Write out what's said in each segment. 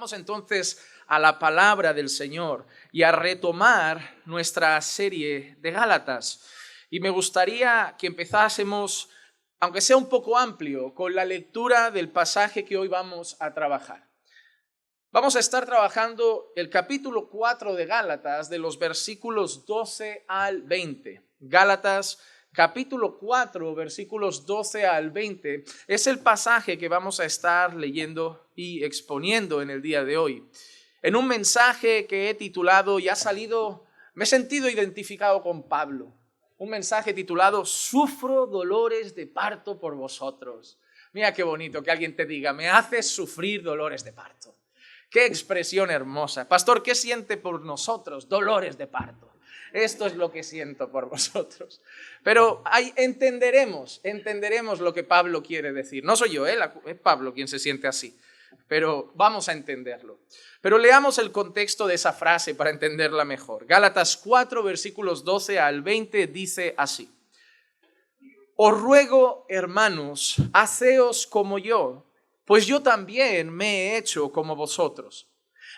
Vamos entonces a la palabra del Señor y a retomar nuestra serie de Gálatas. Y me gustaría que empezásemos, aunque sea un poco amplio, con la lectura del pasaje que hoy vamos a trabajar. Vamos a estar trabajando el capítulo 4 de Gálatas, de los versículos 12 al 20. Gálatas capítulo 4, versículos 12 al 20, es el pasaje que vamos a estar leyendo y exponiendo en el día de hoy. En un mensaje que he titulado, y ha salido, me he sentido identificado con Pablo. Un mensaje titulado, Sufro dolores de parto por vosotros. Mira qué bonito que alguien te diga, me haces sufrir dolores de parto. Qué expresión hermosa. Pastor, ¿qué siente por nosotros? Dolores de parto. Esto es lo que siento por vosotros. Pero entenderemos lo que Pablo quiere decir. No soy yo, es Pablo quien se siente así. Pero vamos a entenderlo. Pero leamos el contexto de esa frase para entenderla mejor. Gálatas 4, versículos 12 al 20 dice así. Os ruego, hermanos, haceos como yo, pues yo también me he hecho como vosotros.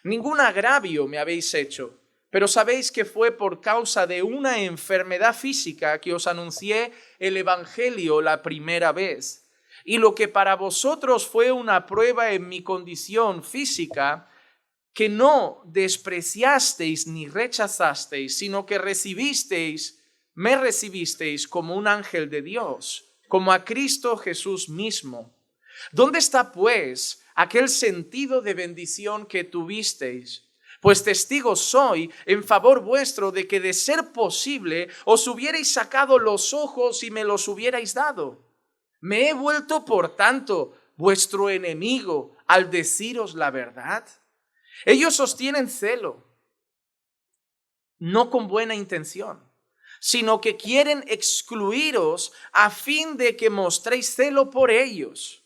Ningún agravio me habéis hecho, pero sabéis que fue por causa de una enfermedad física que os anuncié el Evangelio la primera vez. Y lo que para vosotros fue una prueba en mi condición física, que no despreciasteis ni rechazasteis, sino que me recibisteis como un ángel de Dios, como a Cristo Jesús mismo. ¿Dónde está, pues, aquel sentido de bendición que tuvisteis? Pues testigo soy en favor vuestro de que de ser posible os hubierais sacado los ojos y me los hubierais dado. ¿Me he vuelto, por tanto, vuestro enemigo al deciros la verdad? Ellos sostienen celo, no con buena intención, sino que quieren excluiros a fin de que mostréis celo por ellos.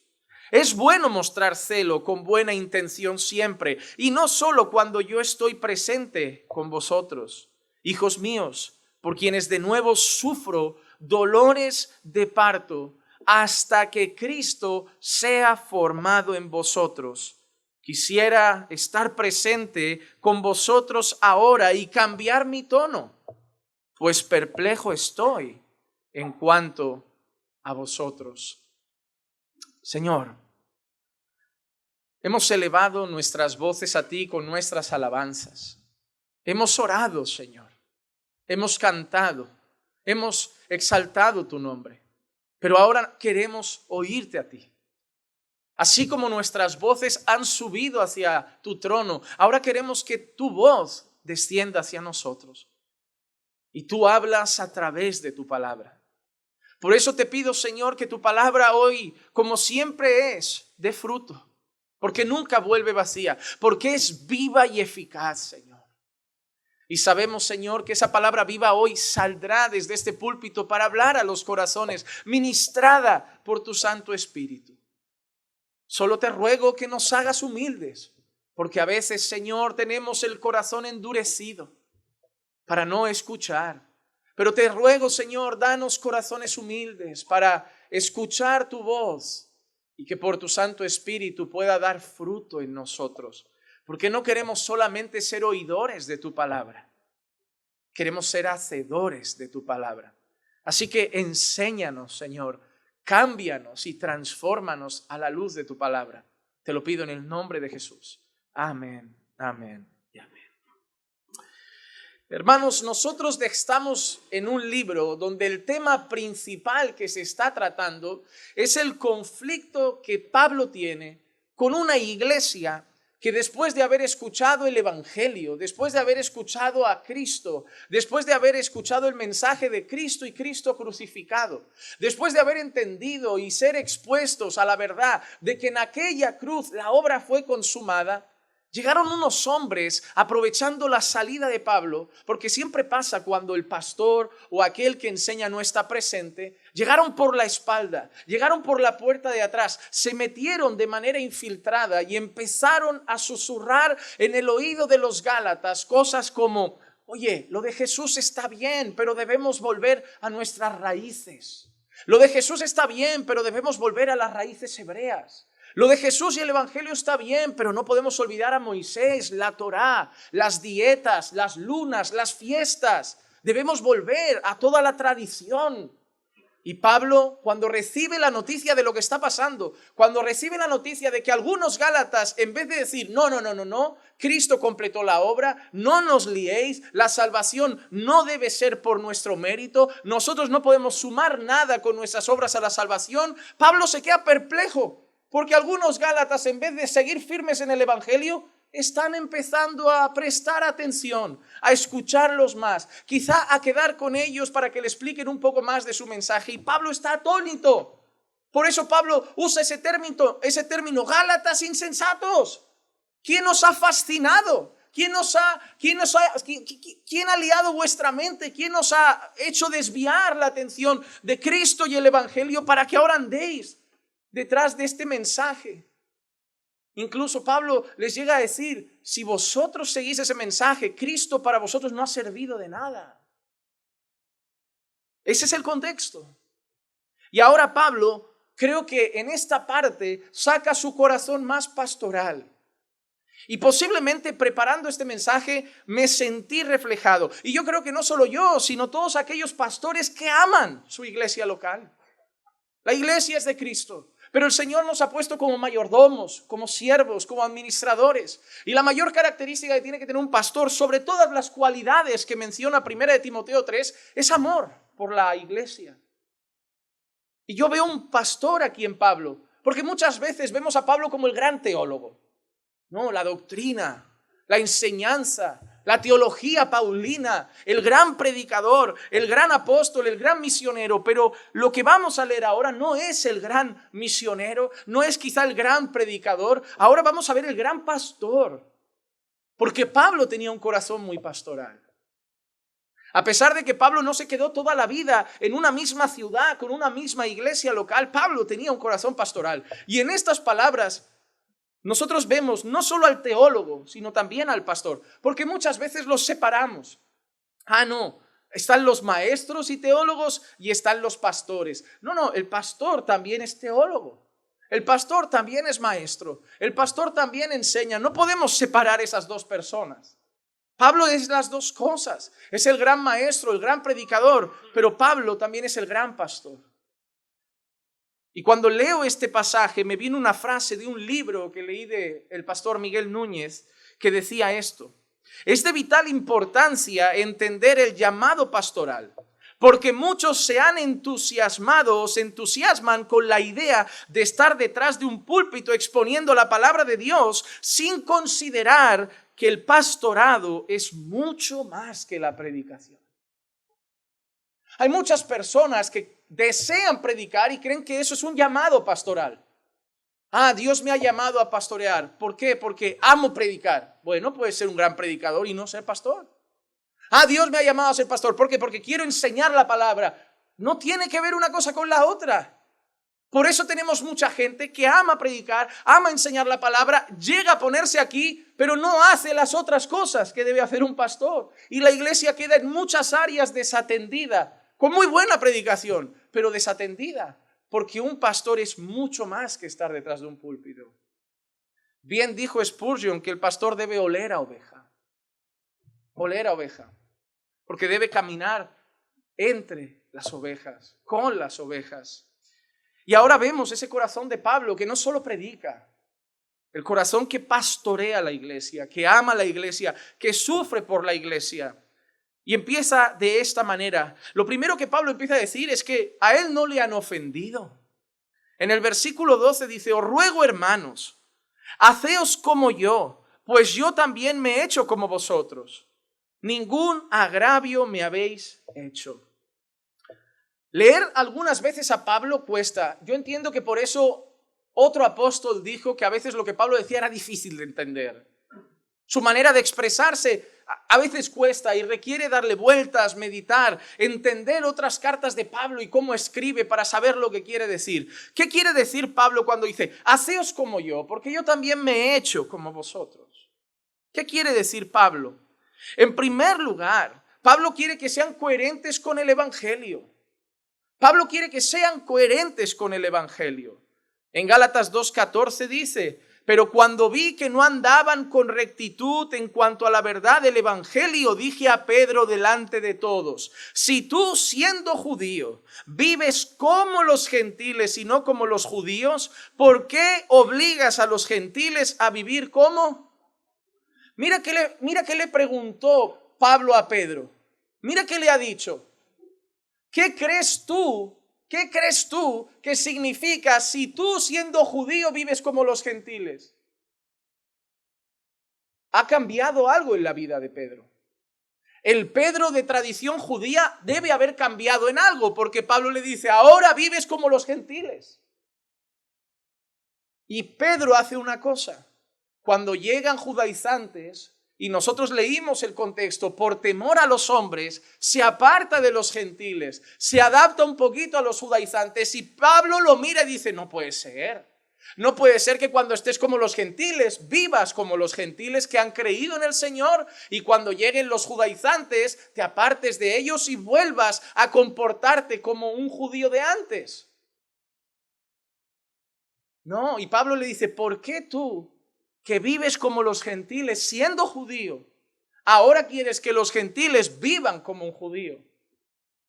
Es bueno mostrar celo con buena intención siempre, y no solo cuando yo estoy presente con vosotros, hijos míos, por quienes de nuevo sufro dolores de parto, hasta que Cristo sea formado en vosotros. Quisiera estar presente con vosotros ahora y cambiar mi tono, pues perplejo estoy en cuanto a vosotros. Señor, hemos elevado nuestras voces a ti con nuestras alabanzas. Hemos orado, Señor. Hemos cantado. Hemos exaltado tu nombre. Pero ahora queremos oírte a ti. Así como nuestras voces han subido hacia tu trono, ahora queremos que tu voz descienda hacia nosotros. Y tú hablas a través de tu palabra. Por eso te pido, Señor, que tu palabra hoy, como siempre es, dé fruto. Porque nunca vuelve vacía. Porque es viva y eficaz, Señor. Y sabemos, Señor, que esa palabra viva hoy saldrá desde este púlpito para hablar a los corazones, ministrada por tu Santo Espíritu. Solo te ruego que nos hagas humildes. Porque a veces, Señor, tenemos el corazón endurecido para no escuchar. Pero te ruego, Señor, danos corazones humildes para escuchar tu voz y que por tu Santo Espíritu pueda dar fruto en nosotros. Porque no queremos solamente ser oidores de tu palabra, queremos ser hacedores de tu palabra. Así que enséñanos, Señor, cámbianos y transfórmanos a la luz de tu palabra. Te lo pido en el nombre de Jesús. Amén, amén y amén. Hermanos, nosotros estamos en un libro donde el tema principal que se está tratando es el conflicto que Pablo tiene con una iglesia que después de haber escuchado el Evangelio, después de haber escuchado a Cristo, después de haber escuchado el mensaje de Cristo y Cristo crucificado, después de haber entendido y ser expuestos a la verdad de que en aquella cruz la obra fue consumada, llegaron unos hombres aprovechando la salida de Pablo, porque siempre pasa cuando el pastor o aquel que enseña no está presente. Llegaron por la espalda, llegaron por la puerta de atrás, se metieron de manera infiltrada y empezaron a susurrar en el oído de los Gálatas cosas como: oye, lo de Jesús está bien, pero debemos volver a nuestras raíces. Lo de Jesús está bien, pero debemos volver a las raíces hebreas. Lo de Jesús y el Evangelio está bien, pero no podemos olvidar a Moisés, la Torá, las dietas, las lunas, las fiestas. Debemos volver a toda la tradición. Y Pablo, cuando recibe la noticia de lo que está pasando, cuando recibe la noticia de que algunos gálatas, en vez de decir, no, Cristo completó la obra, no nos liéis, la salvación no debe ser por nuestro mérito, nosotros no podemos sumar nada con nuestras obras a la salvación, Pablo se queda perplejo, porque algunos gálatas, en vez de seguir firmes en el Evangelio, están empezando a prestar atención, a escucharlos más, quizá a quedar con ellos para que le expliquen un poco más de su mensaje. Y Pablo está atónito. Por eso Pablo usa ese término, Gálatas insensatos. ¿Quién os ha fascinado? ¿Quién ha liado vuestra mente? ¿Quién os ha hecho desviar la atención de Cristo y el Evangelio para que ahora andéis detrás de este mensaje? Incluso Pablo les llega a decir, si vosotros seguís ese mensaje, Cristo para vosotros no ha servido de nada. Ese es el contexto. Y ahora Pablo, creo que en esta parte saca su corazón más pastoral. Y posiblemente preparando este mensaje me sentí reflejado. Y yo creo que no solo yo, sino todos aquellos pastores que aman su iglesia local. La iglesia es de Cristo. Pero el Señor nos ha puesto como mayordomos, como siervos, como administradores. Y la mayor característica que tiene que tener un pastor, sobre todas las cualidades que menciona 1 de Timoteo 3, es amor por la iglesia. Y yo veo un pastor aquí en Pablo, porque muchas veces vemos a Pablo como el gran teólogo. No, la doctrina, la enseñanza, la teología paulina, el gran predicador, el gran apóstol, el gran misionero. Pero lo que vamos a leer ahora no es el gran misionero, no es quizá el gran predicador. Ahora vamos a ver el gran pastor, porque Pablo tenía un corazón muy pastoral. A pesar de que Pablo no se quedó toda la vida en una misma ciudad, con una misma iglesia local, Pablo tenía un corazón pastoral. Y en estas palabras nosotros vemos no solo al teólogo, sino también al pastor, porque muchas veces los separamos. No, están los maestros y teólogos y están los pastores. No, el pastor también es teólogo. El pastor también es maestro. El pastor también enseña. No podemos separar esas dos personas. Pablo es las dos cosas. Es el gran maestro, el gran predicador, pero Pablo también es el gran pastor. Y cuando leo este pasaje me viene una frase de un libro que leí del pastor Miguel Núñez que decía esto: es de vital importancia entender el llamado pastoral, porque muchos se han entusiasmado o se entusiasman con la idea de estar detrás de un púlpito exponiendo la palabra de Dios sin considerar que el pastorado es mucho más que la predicación. Hay muchas personas que desean predicar y creen que eso es un llamado pastoral. Dios me ha llamado a pastorear. ¿Por qué? Porque amo predicar. Bueno, puedes ser un gran predicador y no ser pastor. Dios me ha llamado a ser pastor. ¿Por qué? Porque quiero enseñar la palabra. No tiene que ver una cosa con la otra. Por eso tenemos mucha gente que ama predicar, ama enseñar la palabra, llega a ponerse aquí, pero no hace las otras cosas que debe hacer un pastor. Y la iglesia queda en muchas áreas desatendida, con muy buena predicación, pero desatendida, porque un pastor es mucho más que estar detrás de un púlpito. Bien dijo Spurgeon que el pastor debe oler a oveja, porque debe caminar entre las ovejas, con las ovejas. Y ahora vemos ese corazón de Pablo que no solo predica, el corazón que pastorea la iglesia, que ama la iglesia, que sufre por la iglesia. Y empieza de esta manera. Lo primero que Pablo empieza a decir es que a él no le han ofendido. En el versículo 12 dice: os ruego, hermanos, haceos como yo, pues yo también me he hecho como vosotros. Ningún agravio me habéis hecho. Leer algunas veces a Pablo cuesta. Yo entiendo que por eso otro apóstol dijo que a veces lo que Pablo decía era difícil de entender. Su manera de expresarse a veces cuesta y requiere darle vueltas, meditar, entender otras cartas de Pablo y cómo escribe para saber lo que quiere decir. ¿Qué quiere decir Pablo cuando dice, haceos como yo, porque yo también me he hecho como vosotros? ¿Qué quiere decir Pablo? En primer lugar, Pablo quiere que sean coherentes con el Evangelio. Pablo quiere que sean coherentes con el Evangelio. En Gálatas 2:14 dice: pero cuando vi que no andaban con rectitud en cuanto a la verdad del evangelio, dije a Pedro delante de todos: si tú, siendo judío, vives como los gentiles y no como los judíos, ¿por qué obligas a los gentiles a vivir como? Mira que le preguntó Pablo a Pedro. Mira que le ha dicho: ¿qué crees tú que significa si tú, siendo judío, vives como los gentiles? Ha cambiado algo en la vida de Pedro. El Pedro de tradición judía debe haber cambiado en algo, porque Pablo le dice: ahora vives como los gentiles. Y Pedro hace una cosa. Cuando llegan judaizantes, y nosotros leímos el contexto, por temor a los hombres, se aparta de los gentiles, se adapta un poquito a los judaizantes, y Pablo lo mira y dice: no puede ser. No puede ser que cuando estés como los gentiles, vivas como los gentiles que han creído en el Señor, y cuando lleguen los judaizantes, te apartes de ellos y vuelvas a comportarte como un judío de antes. No, y Pablo le dice: ¿por qué tú, que vives como los gentiles siendo judío, ahora quieres que los gentiles vivan como un judío?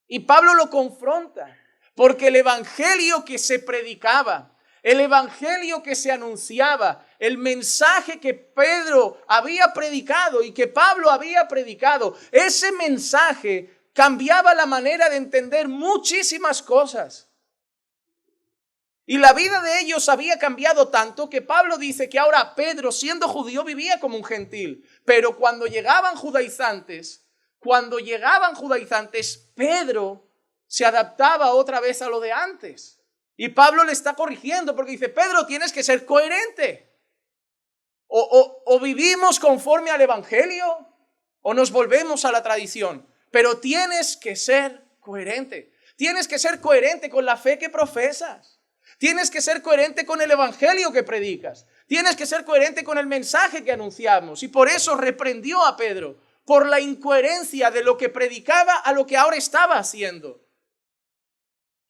Y Pablo lo confronta, porque el evangelio que se predicaba, el evangelio que se anunciaba, el mensaje que Pedro había predicado y que Pablo había predicado, ese mensaje cambiaba la manera de entender muchísimas cosas. Y la vida de ellos había cambiado tanto que Pablo dice que ahora Pedro, siendo judío, vivía como un gentil. Pero cuando llegaban judaizantes, Pedro se adaptaba otra vez a lo de antes. Y Pablo le está corrigiendo porque dice: Pedro, tienes que ser coherente. O vivimos conforme al evangelio o nos volvemos a la tradición. Pero tienes que ser coherente. Tienes que ser coherente con la fe que profesas. Tienes que ser coherente con el evangelio que predicas. Tienes que ser coherente con el mensaje que anunciamos. Y por eso reprendió a Pedro por la incoherencia de lo que predicaba a lo que ahora estaba haciendo.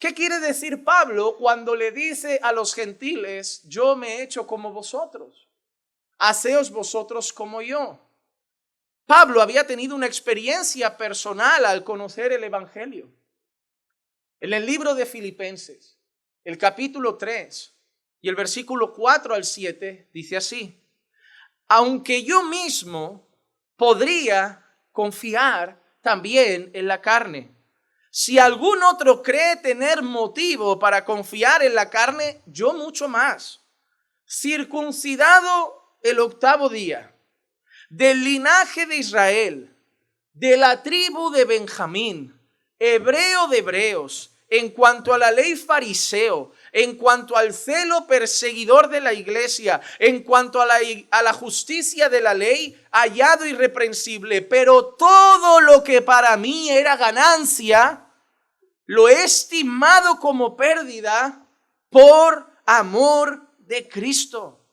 ¿Qué quiere decir Pablo cuando le dice a los gentiles: yo me he hecho como vosotros, haceos vosotros como yo? Pablo había tenido una experiencia personal al conocer el evangelio. En el libro de Filipenses, el capítulo 3 y el versículo 4 al 7 dice así: aunque yo mismo podría confiar también en la carne. Si algún otro cree tener motivo para confiar en la carne, yo mucho más. Circuncidado el 8º día, del linaje de Israel, de la tribu de Benjamín, hebreo de hebreos, en cuanto a la ley fariseo, en cuanto al celo perseguidor de la iglesia, en cuanto a la justicia de la ley, hallado irreprensible. Pero todo lo que para mí era ganancia, lo he estimado como pérdida por amor de Cristo.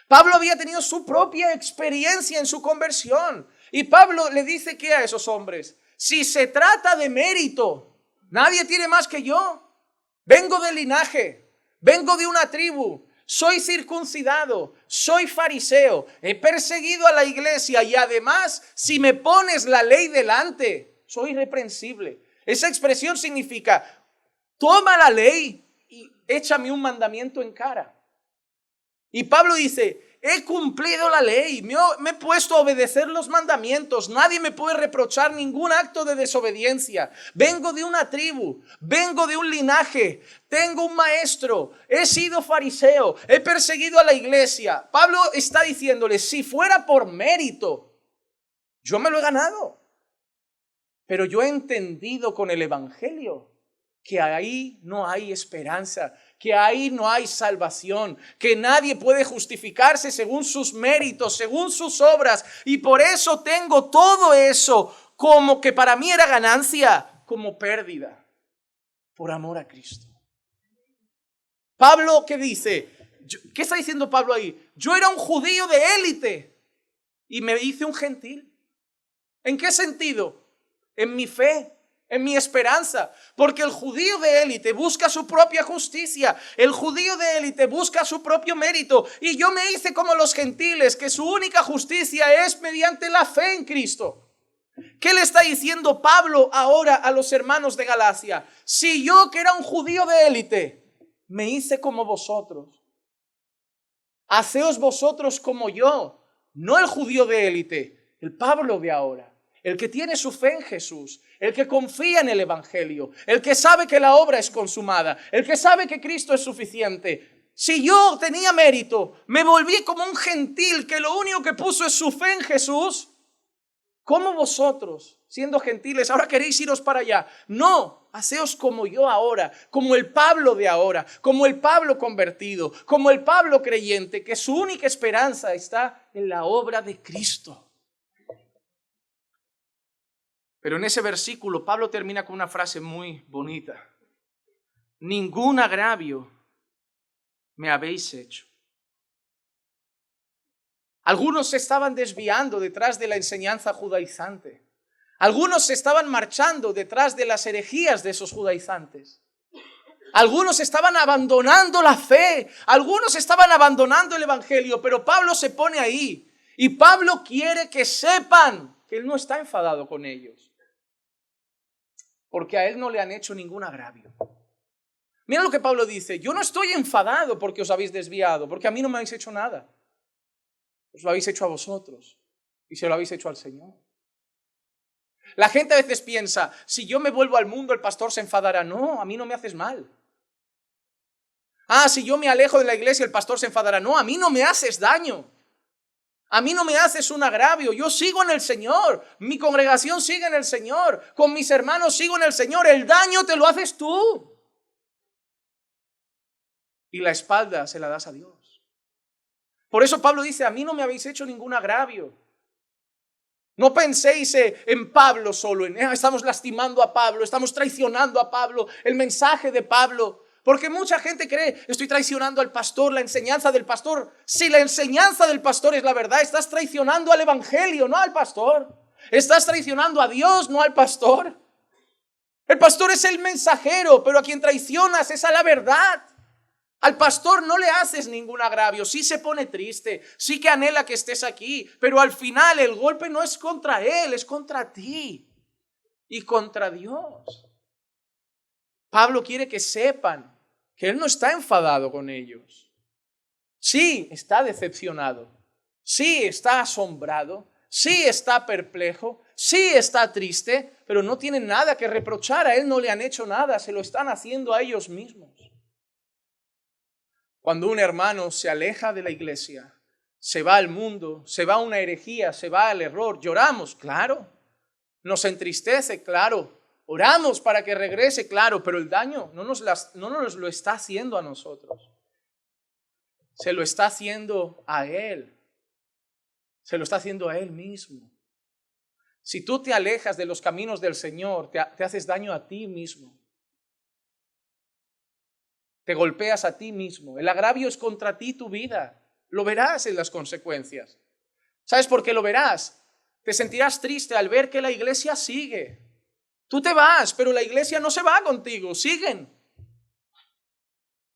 Pablo había tenido su propia experiencia en su conversión. Y Pablo le dice que a esos hombres: si se trata de mérito, nadie tiene más que yo. Vengo del linaje, vengo de una tribu, soy circuncidado, soy fariseo, he perseguido a la iglesia y además, si me pones la ley delante, soy irreprensible. Esa expresión significa: toma la ley y échame un mandamiento en cara. Y Pablo dice: he cumplido la ley, me he puesto a obedecer los mandamientos, nadie me puede reprochar ningún acto de desobediencia. Vengo de una tribu, vengo de un linaje, tengo un maestro, he sido fariseo, he perseguido a la iglesia. Pablo está diciéndole: si fuera por mérito, yo me lo he ganado. Pero yo he entendido con el evangelio que ahí no hay esperanza, que ahí no hay salvación, que nadie puede justificarse según sus méritos, según sus obras. Y por eso tengo todo eso, como que para mí era ganancia, como pérdida, por amor a Cristo. Pablo, ¿qué dice? ¿Qué está diciendo Pablo ahí? Yo era un judío de élite y me hice un gentil. ¿En qué sentido? En mi fe. en mi esperanza, porque el judío de élite busca su propia justicia, el judío de élite busca su propio mérito, y yo me hice como los gentiles, que su única justicia es mediante la fe en Cristo. ¿Qué le está diciendo Pablo ahora a los hermanos de Galacia? Si yo, que era un judío de élite, me hice como vosotros, haceos vosotros como yo, no el judío de élite, el Pablo de ahora. El que tiene su fe en Jesús, el que confía en el Evangelio, el que sabe que la obra es consumada, el que sabe que Cristo es suficiente. Si yo tenía mérito, me volví como un gentil que lo único que puso es su fe en Jesús, ¿cómo vosotros, siendo gentiles, ahora queréis iros para allá? No, haceos como yo ahora, como el Pablo de ahora, como el Pablo convertido, como el Pablo creyente, que su única esperanza está en la obra de Cristo. Pero en ese versículo Pablo termina con una frase muy bonita. Ningún agravio me habéis hecho. Algunos se estaban desviando detrás de la enseñanza judaizante. Algunos se estaban marchando detrás de las herejías de esos judaizantes. Algunos estaban abandonando la fe. Algunos estaban abandonando el Evangelio. Pero Pablo se pone ahí. Y Pablo quiere que sepan que él no está enfadado con ellos. Porque a él no le han hecho ningún agravio. Mira lo que Pablo dice. Yo no estoy enfadado porque os habéis desviado, porque a mí no me habéis hecho nada. Os lo habéis hecho a vosotros y se lo habéis hecho al Señor. La gente a veces piensa, si yo me vuelvo al mundo el pastor se enfadará. No, a mí no me haces mal. Si yo me alejo de la iglesia el pastor se enfadará. No, a mí no me haces daño. A mí no me haces un agravio, yo sigo en el Señor, mi congregación sigue en el Señor, con mis hermanos sigo en el Señor, el daño te lo haces tú. Y la espalda se la das a Dios. Por eso Pablo dice, a mí no me habéis hecho ningún agravio. No penséis en Pablo solo, estamos lastimando a Pablo, estamos traicionando a Pablo, el mensaje de Pablo. Porque mucha gente cree, estoy traicionando al pastor, la enseñanza del pastor. Si la enseñanza del pastor es la verdad, estás traicionando al Evangelio, no al pastor. Estás traicionando a Dios, no al pastor. El pastor es el mensajero, pero a quien traicionas es a la verdad. Al pastor no le haces ningún agravio, sí se pone triste, sí que anhela que estés aquí, pero al final el golpe no es contra él, es contra ti y contra Dios. Pablo quiere que sepan que él no está enfadado con ellos. Sí, está decepcionado. Sí, está asombrado. Sí, está perplejo. Sí, está triste, pero no tiene nada que reprochar. A él no le han hecho nada, se lo están haciendo a ellos mismos. Cuando un hermano se aleja de la iglesia, se va al mundo, se va a una herejía, se va al error, lloramos, claro. Nos entristece, claro. Oramos para que regrese, claro, pero el daño no nos lo está haciendo a nosotros. Se lo está haciendo a él. Se lo está haciendo a él mismo. Si tú te alejas de los caminos del Señor, te haces daño a ti mismo. Te golpeas a ti mismo. El agravio es contra ti, tu vida. Lo verás en las consecuencias. ¿Sabes por qué lo verás? Te sentirás triste al ver que la iglesia sigue. Tú te vas, pero la iglesia no se va contigo, siguen.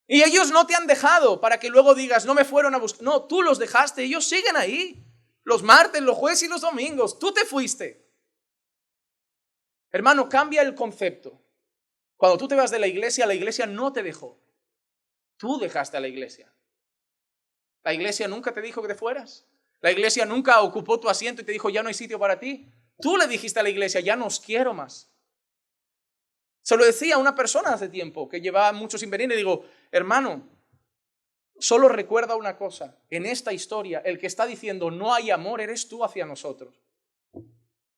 Y ellos no te han dejado para que luego digas, no me fueron a buscar. No, tú los dejaste, ellos siguen ahí. Los martes, los jueves y los domingos. Tú te fuiste. Hermano, cambia el concepto. Cuando tú te vas de la iglesia no te dejó. Tú dejaste a la iglesia. La iglesia nunca te dijo que te fueras. La iglesia nunca ocupó tu asiento y te dijo, ya no hay sitio para ti. Tú le dijiste a la iglesia, ya no os quiero más. Se lo decía a una persona hace tiempo que llevaba mucho sin venir y le digo, hermano, solo recuerda una cosa, en esta historia el que está diciendo no hay amor eres tú hacia nosotros.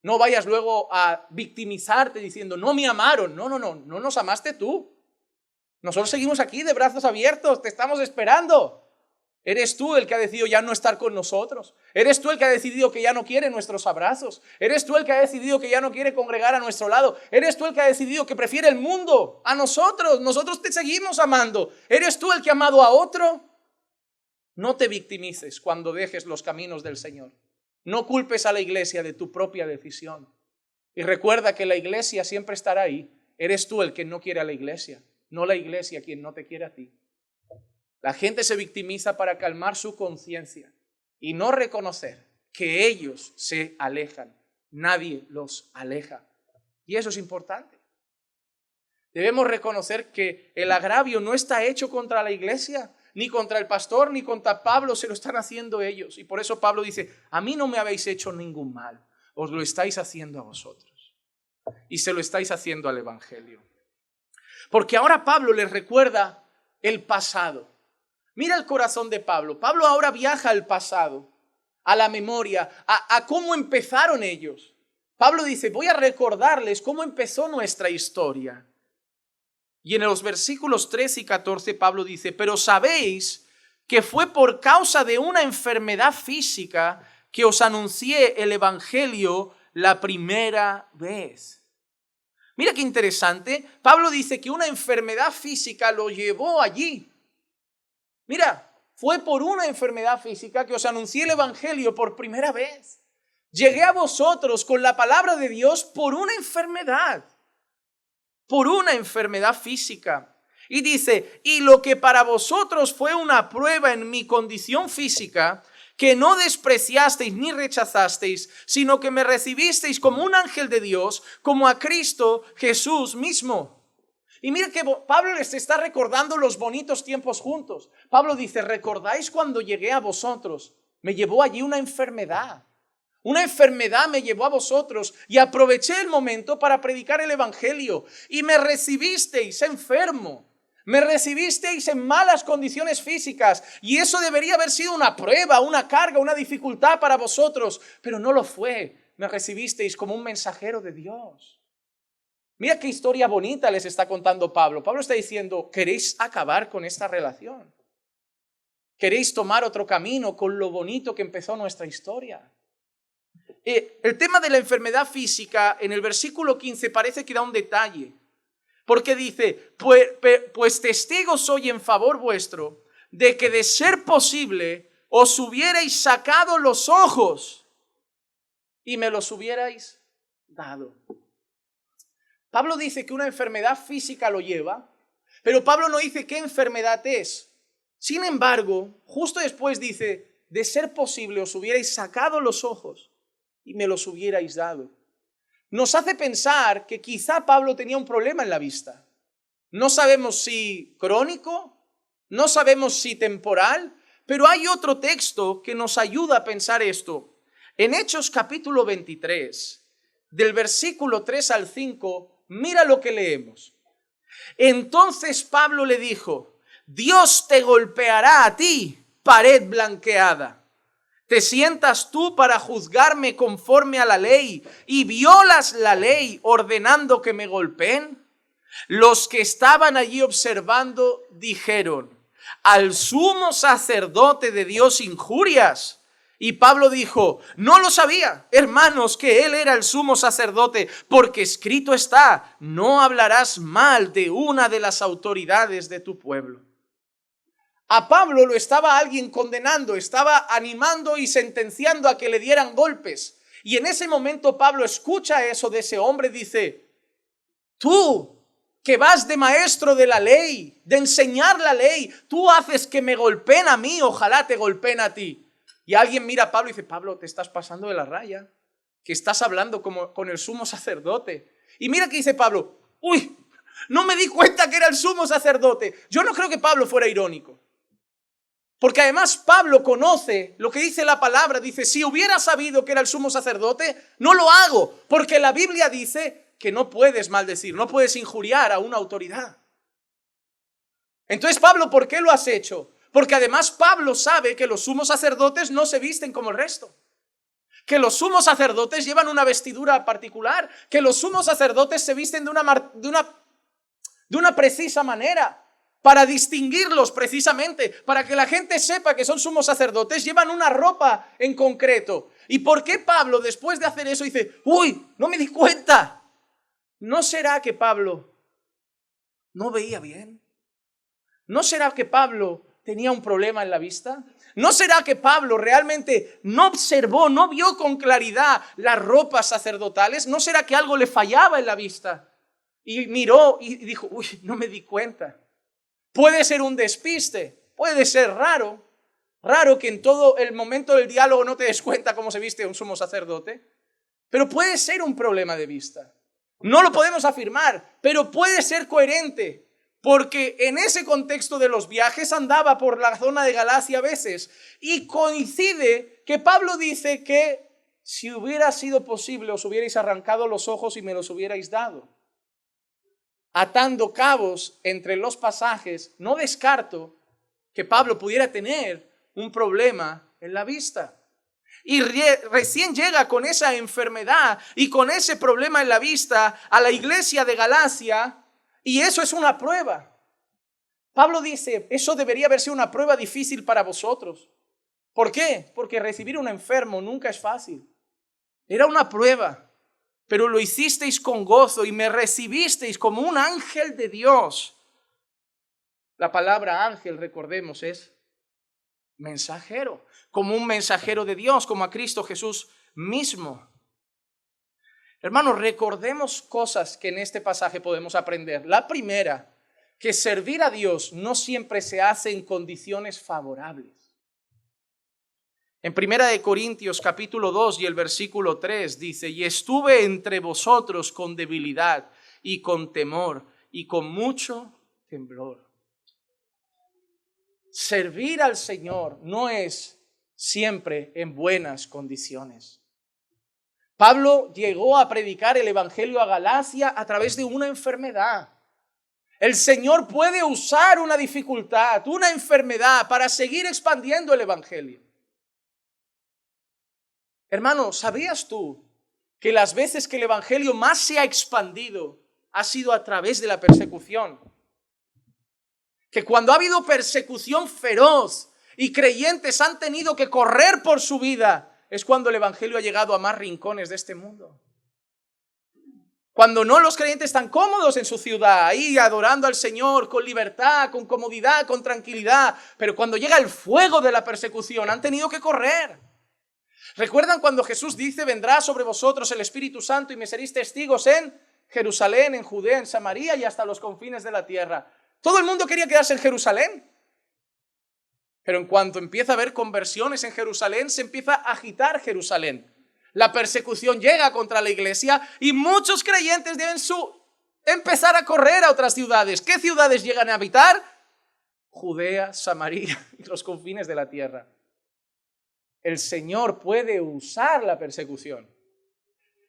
No vayas luego a victimizarte diciendo no me amaron, no nos amaste tú. Nosotros seguimos aquí de brazos abiertos, te estamos esperando. Eres tú el que ha decidido ya no estar con nosotros. Eres tú el que ha decidido que ya no quiere nuestros abrazos. Eres tú el que ha decidido que ya no quiere congregar a nuestro lado. Eres tú el que ha decidido que prefiere el mundo a nosotros. Nosotros te seguimos amando. Eres tú el que ha amado a otro. No te victimices cuando dejes los caminos del Señor. No culpes a la iglesia de tu propia decisión. Y recuerda que la iglesia siempre estará ahí. Eres tú el que no quiere a la iglesia, no la iglesia quien no te quiere a ti. La gente se victimiza para calmar su conciencia y no reconocer que ellos se alejan. Nadie los aleja. Y eso es importante. Debemos reconocer que el agravio no está hecho contra la iglesia, ni contra el pastor, ni contra Pablo, se lo están haciendo ellos. Y por eso Pablo dice, a mí no me habéis hecho ningún mal, os lo estáis haciendo a vosotros. Y se lo estáis haciendo al evangelio. Porque ahora Pablo les recuerda el pasado. Mira el corazón de Pablo. Pablo ahora viaja al pasado, a la memoria, a cómo empezaron ellos. Pablo dice, voy a recordarles cómo empezó nuestra historia. Y en los versículos 13 y 14 Pablo dice, pero sabéis que fue por causa de una enfermedad física que os anuncié el evangelio la primera vez. Mira qué interesante. Pablo dice que una enfermedad física lo llevó allí. Mira, fue por una enfermedad física que os anuncié el evangelio por primera vez. Llegué a vosotros con la palabra de Dios por una enfermedad física. Y dice, y lo que para vosotros fue una prueba en mi condición física, que no despreciasteis ni rechazasteis, sino que me recibisteis como un ángel de Dios, como a Cristo Jesús mismo. Y mira que Pablo les está recordando los bonitos tiempos juntos. Pablo dice, ¿recordáis cuando llegué a vosotros? Me llevó allí una enfermedad. Una enfermedad me llevó a vosotros y aproveché el momento para predicar el evangelio. Y me recibisteis enfermo. Me recibisteis en malas condiciones físicas. Y eso debería haber sido una prueba, una carga, una dificultad para vosotros. Pero no lo fue. Me recibisteis como un mensajero de Dios. Mira qué historia bonita les está contando Pablo. Pablo está diciendo, ¿queréis acabar con esta relación? ¿Queréis tomar otro camino con lo bonito que empezó nuestra historia? El tema de la enfermedad física en el versículo 15 parece que da un detalle. Porque dice, pues testigo soy en favor vuestro de que de ser posible os hubierais sacado los ojos y me los hubierais dado. Pablo dice que una enfermedad física lo lleva, pero Pablo no dice qué enfermedad es. Sin embargo, justo después dice, de ser posible os hubierais sacado los ojos y me los hubierais dado. Nos hace pensar que quizá Pablo tenía un problema en la vista. No sabemos si crónico, no sabemos si temporal, pero hay otro texto que nos ayuda a pensar esto. En Hechos capítulo 23, del versículo 3 al 5, mira lo que leemos. Entonces Pablo le dijo, Dios te golpeará a ti, pared blanqueada. ¿Te sientas tú para juzgarme conforme a la ley y violas la ley ordenando que me golpeen? Los que estaban allí observando dijeron, al sumo sacerdote de Dios injurias. Y Pablo dijo, no lo sabía, hermanos, que él era el sumo sacerdote, porque escrito está, no hablarás mal de una de las autoridades de tu pueblo. A Pablo lo estaba alguien condenando, estaba animando y sentenciando a que le dieran golpes. Y en ese momento Pablo escucha eso de ese hombre, dice, tú que vas de maestro de la ley, de enseñar la ley, tú haces que me golpeen a mí, ojalá te golpeen a ti. Y alguien mira a Pablo y dice, Pablo, te estás pasando de la raya, que estás hablando como con el sumo sacerdote. Y mira que dice Pablo, uy, no me di cuenta que era el sumo sacerdote. Yo no creo que Pablo fuera irónico. Porque además Pablo conoce lo que dice la palabra. Dice, si hubiera sabido que era el sumo sacerdote, no lo hago. Porque la Biblia dice que no puedes maldecir, no puedes injuriar a una autoridad. Entonces, Pablo, ¿por qué lo has hecho? Porque además Pablo sabe que los sumos sacerdotes no se visten como el resto. Que los sumos sacerdotes llevan una vestidura particular. Que los sumos sacerdotes se visten de una precisa manera. Para distinguirlos precisamente, para que la gente sepa que son sumos sacerdotes, llevan una ropa en concreto. ¿Y por qué Pablo, después de hacer eso, dice, uy, no me di cuenta? ¿No será que Pablo no veía bien? ¿No será que Pablo tenía un problema en la vista? ¿No será que Pablo realmente no observó, no vio con claridad las ropas sacerdotales? ¿No será que algo le fallaba en la vista? Y miró y dijo, uy, no me di cuenta. Puede ser un despiste, puede ser raro que en todo el momento del diálogo no te des cuenta cómo se viste un sumo sacerdote, pero puede ser un problema de vista. No lo podemos afirmar, pero puede ser coherente, porque en ese contexto de los viajes andaba por la zona de Galacia a veces, y coincide que Pablo dice que si hubiera sido posible os hubierais arrancado los ojos y me los hubierais dado. Atando cabos entre los pasajes, no descarto que Pablo pudiera tener un problema en la vista. Y recién llega con esa enfermedad y con ese problema en la vista a la iglesia de Galacia, y eso es una prueba. Pablo dice, eso debería haber sido una prueba difícil para vosotros. ¿Por qué? Porque recibir un enfermo nunca es fácil. Era una prueba, pero lo hicisteis con gozo y me recibisteis como un ángel de Dios. La palabra ángel, recordemos, es mensajero, como un mensajero de Dios, como a Cristo Jesús mismo. Hermanos, recordemos cosas que en este pasaje podemos aprender. La primera, que servir a Dios no siempre se hace en condiciones favorables. En 1 Corintios capítulo 2 y el versículo 3 dice, y estuve entre vosotros con debilidad y con temor y con mucho temblor. Servir al Señor no es siempre en buenas condiciones. Pablo llegó a predicar el evangelio a Galacia a través de una enfermedad. El Señor puede usar una dificultad, una enfermedad para seguir expandiendo el evangelio. Hermano, ¿sabías tú que las veces que el evangelio más se ha expandido ha sido a través de la persecución? Que cuando ha habido persecución feroz y creyentes han tenido que correr por su vida, es cuando el evangelio ha llegado a más rincones de este mundo. Cuando no, los creyentes están cómodos en su ciudad, ahí adorando al Señor con libertad, con comodidad, con tranquilidad. Pero cuando llega el fuego de la persecución, han tenido que correr. ¿Recuerdan cuando Jesús dice, vendrá sobre vosotros el Espíritu Santo y me seréis testigos en Jerusalén, en Judea, en Samaria y hasta los confines de la tierra? Todo el mundo quería quedarse en Jerusalén. Pero en cuanto empieza a haber conversiones en Jerusalén, se empieza a agitar Jerusalén. La persecución llega contra la iglesia y muchos creyentes deben empezar a correr a otras ciudades. ¿Qué ciudades llegan a habitar? Judea, Samaria y los confines de la tierra. El Señor puede usar la persecución.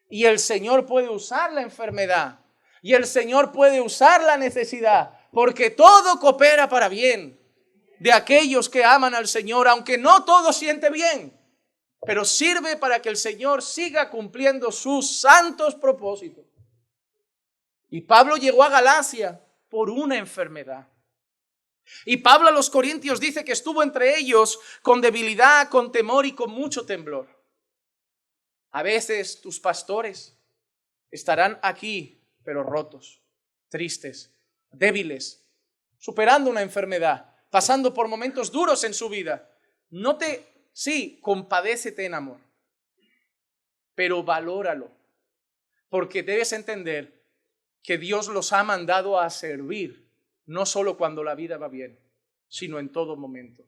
Y el Señor puede usar la enfermedad. Y el Señor puede usar la necesidad. Porque todo coopera para bien de aquellos que aman al Señor, aunque no todo siente bien, pero sirve para que el Señor siga cumpliendo sus santos propósitos. Y Pablo llegó a Galacia por una enfermedad. Y Pablo a los Corintios dice que estuvo entre ellos con debilidad, con temor y con mucho temblor. A veces tus pastores estarán aquí, pero rotos, tristes, débiles, superando una enfermedad, pasando por momentos duros en su vida. Sí, compadécete en amor, pero valóralo, porque debes entender que Dios los ha mandado a servir, no solo cuando la vida va bien, sino en todo momento.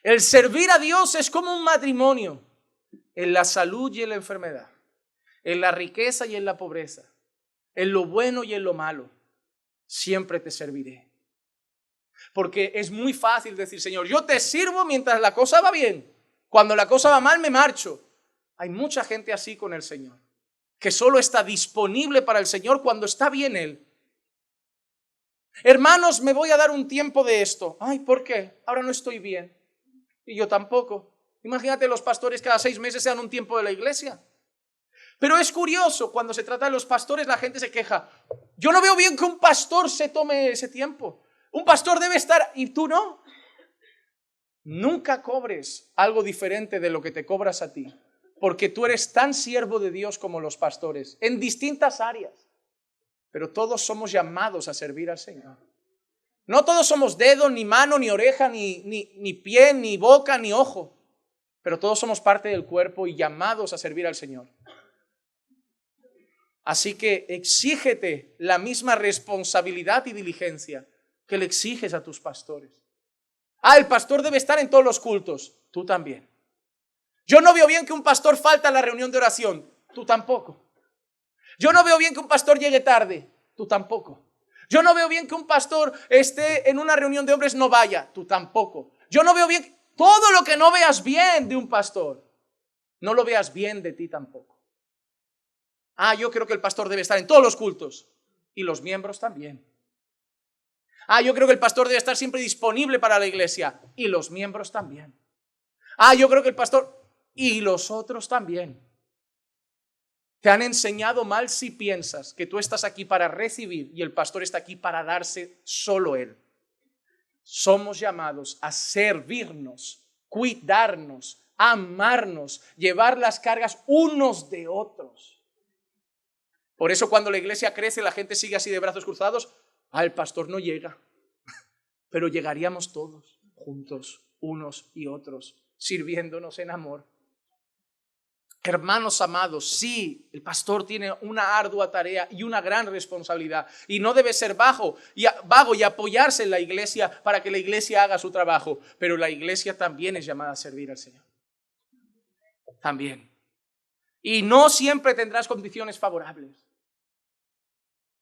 El servir a Dios es como un matrimonio, en la salud y en la enfermedad, en la riqueza y en la pobreza, en lo bueno y en lo malo, siempre te serviré. Porque es muy fácil decir, Señor, yo te sirvo mientras la cosa va bien. Cuando la cosa va mal, me marcho. Hay mucha gente así con el Señor, que solo está disponible para el Señor cuando está bien Él. Hermanos, me voy a dar un tiempo de esto. Ay, ¿por qué? Ahora no estoy bien. Y yo tampoco. Imagínate los pastores cada 6 meses se dan un tiempo de la iglesia. Pero es curioso, cuando se trata de los pastores, la gente se queja. Yo no veo bien que un pastor se tome ese tiempo. Un pastor debe estar, y tú no. Nunca cobres algo diferente de lo que te cobras a ti, porque tú eres tan siervo de Dios como los pastores, en distintas áreas. Pero todos somos llamados a servir al Señor. No todos somos dedo, ni mano, ni oreja, ni pie, ni boca, ni ojo. Pero todos somos parte del cuerpo y llamados a servir al Señor. Así que exígete la misma responsabilidad y diligencia que le exiges a tus pastores. El pastor debe estar en todos los cultos. Tú también. Yo no veo bien que un pastor falte a la reunión de oración. Tú tampoco. Yo no veo bien que un pastor llegue tarde. Tú tampoco. Yo no veo bien que un pastor esté en una reunión de hombres, no vaya. Tú tampoco. Yo no veo bien todo lo que no veas bien de un pastor. No lo veas bien de ti tampoco. Yo creo que el pastor debe estar en todos los cultos. Y los miembros también. Yo creo que el pastor debe estar siempre disponible para la iglesia. Y los miembros también. Yo creo que el pastor... Y los otros también. Te han enseñado mal si piensas que tú estás aquí para recibir y el pastor está aquí para darse solo él. Somos llamados a servirnos, cuidarnos, amarnos, llevar las cargas unos de otros. Por eso cuando la iglesia crece, la gente sigue así de brazos cruzados. El pastor no llega, pero llegaríamos todos juntos, unos y otros, sirviéndonos en amor. Hermanos amados, sí, el pastor tiene una ardua tarea y una gran responsabilidad y no debe ser vago y apoyarse en la iglesia para que la iglesia haga su trabajo, pero la iglesia también es llamada a servir al Señor. También. Y no siempre tendrás condiciones favorables.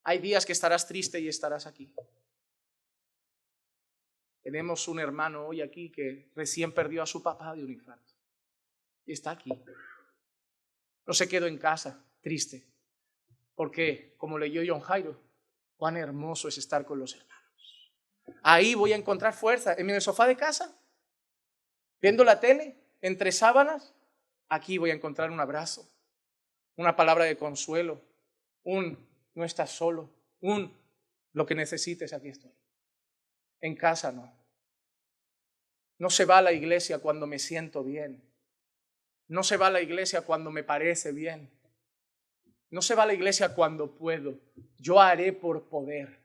Hay días que estarás triste y estarás aquí. Tenemos un hermano hoy aquí que recién perdió a su papá de un infarto y está aquí. No se quedó en casa, triste, porque como leyó John Jairo, cuán hermoso es estar con los hermanos. Ahí voy a encontrar fuerza, en el sofá de casa, viendo la tele, entre sábanas, aquí voy a encontrar un abrazo, una palabra de consuelo, no estás solo, lo que necesites, aquí estoy. En casa no. No se va a la iglesia cuando me siento bien. No se va a la iglesia cuando me parece bien. No se va a la iglesia cuando puedo. Yo haré por poder.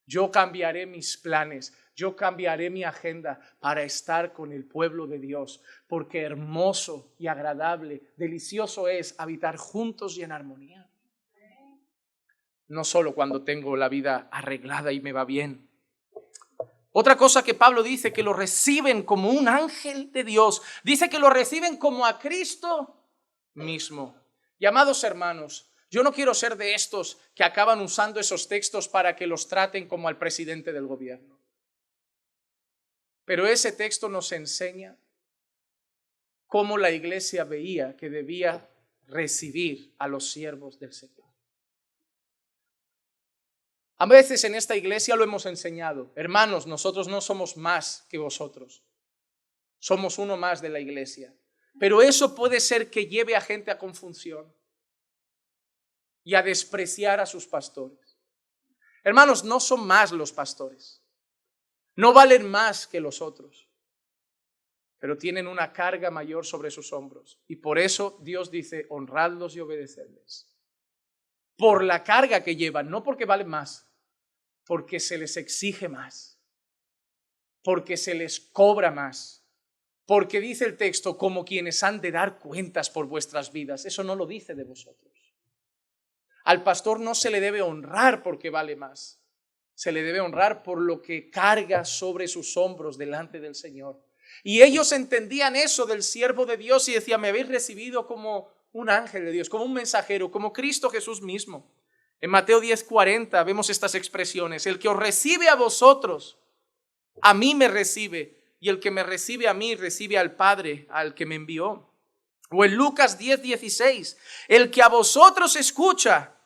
Yo cambiaré mis planes. Yo cambiaré mi agenda para estar con el pueblo de Dios. Porque hermoso y agradable, delicioso es habitar juntos y en armonía. No solo cuando tengo la vida arreglada y me va bien. Otra cosa que Pablo dice, que lo reciben como un ángel de Dios. Dice que lo reciben como a Cristo mismo. Y amados hermanos, yo no quiero ser de estos que acaban usando esos textos para que los traten como al presidente del gobierno. Pero ese texto nos enseña cómo la iglesia veía que debía recibir a los siervos del Señor. A veces en esta iglesia lo hemos enseñado. Hermanos, nosotros no somos más que vosotros. Somos uno más de la iglesia. Pero eso puede ser que lleve a gente a confusión y a despreciar a sus pastores. Hermanos, no son más los pastores. No valen más que los otros. Pero tienen una carga mayor sobre sus hombros. Y por eso Dios dice, honradlos y obedecedles. Por la carga que llevan, no porque valen más. Porque se les exige más, porque se les cobra más, porque dice el texto, como quienes han de dar cuentas por vuestras vidas. Eso no lo dice de vosotros. Al pastor no se le debe honrar porque vale más, se le debe honrar por lo que carga sobre sus hombros delante del Señor. Y ellos entendían eso del siervo de Dios y decían, me habéis recibido como un ángel de Dios, como un mensajero, como Cristo Jesús mismo. En Mateo 10:40 vemos estas expresiones. El que os recibe a vosotros, a mí me recibe. Y el que me recibe a mí, recibe al Padre, al que me envió. O en Lucas 10:16. El que a vosotros escucha,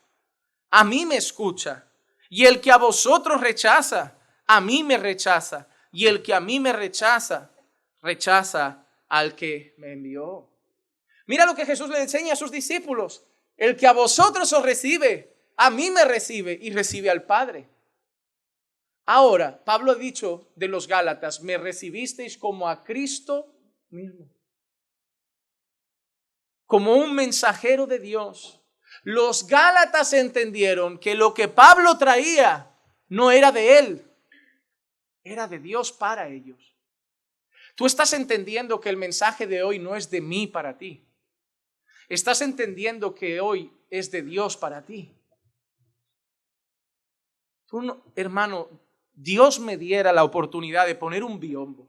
a mí me escucha. Y el que a vosotros rechaza, a mí me rechaza. Y el que a mí me rechaza, rechaza al que me envió. Mira lo que Jesús le enseña a sus discípulos. El que a vosotros os recibe, a mí me recibe y recibe al Padre. Ahora, Pablo ha dicho de los Gálatas, me recibisteis como a Cristo mismo. Como un mensajero de Dios. Los Gálatas entendieron que lo que Pablo traía no era de él, era de Dios para ellos. Tú estás entendiendo que el mensaje de hoy no es de mí para ti. Estás entendiendo que hoy es de Dios para ti. Tú no, hermano, Dios me diera la oportunidad de poner un biombo,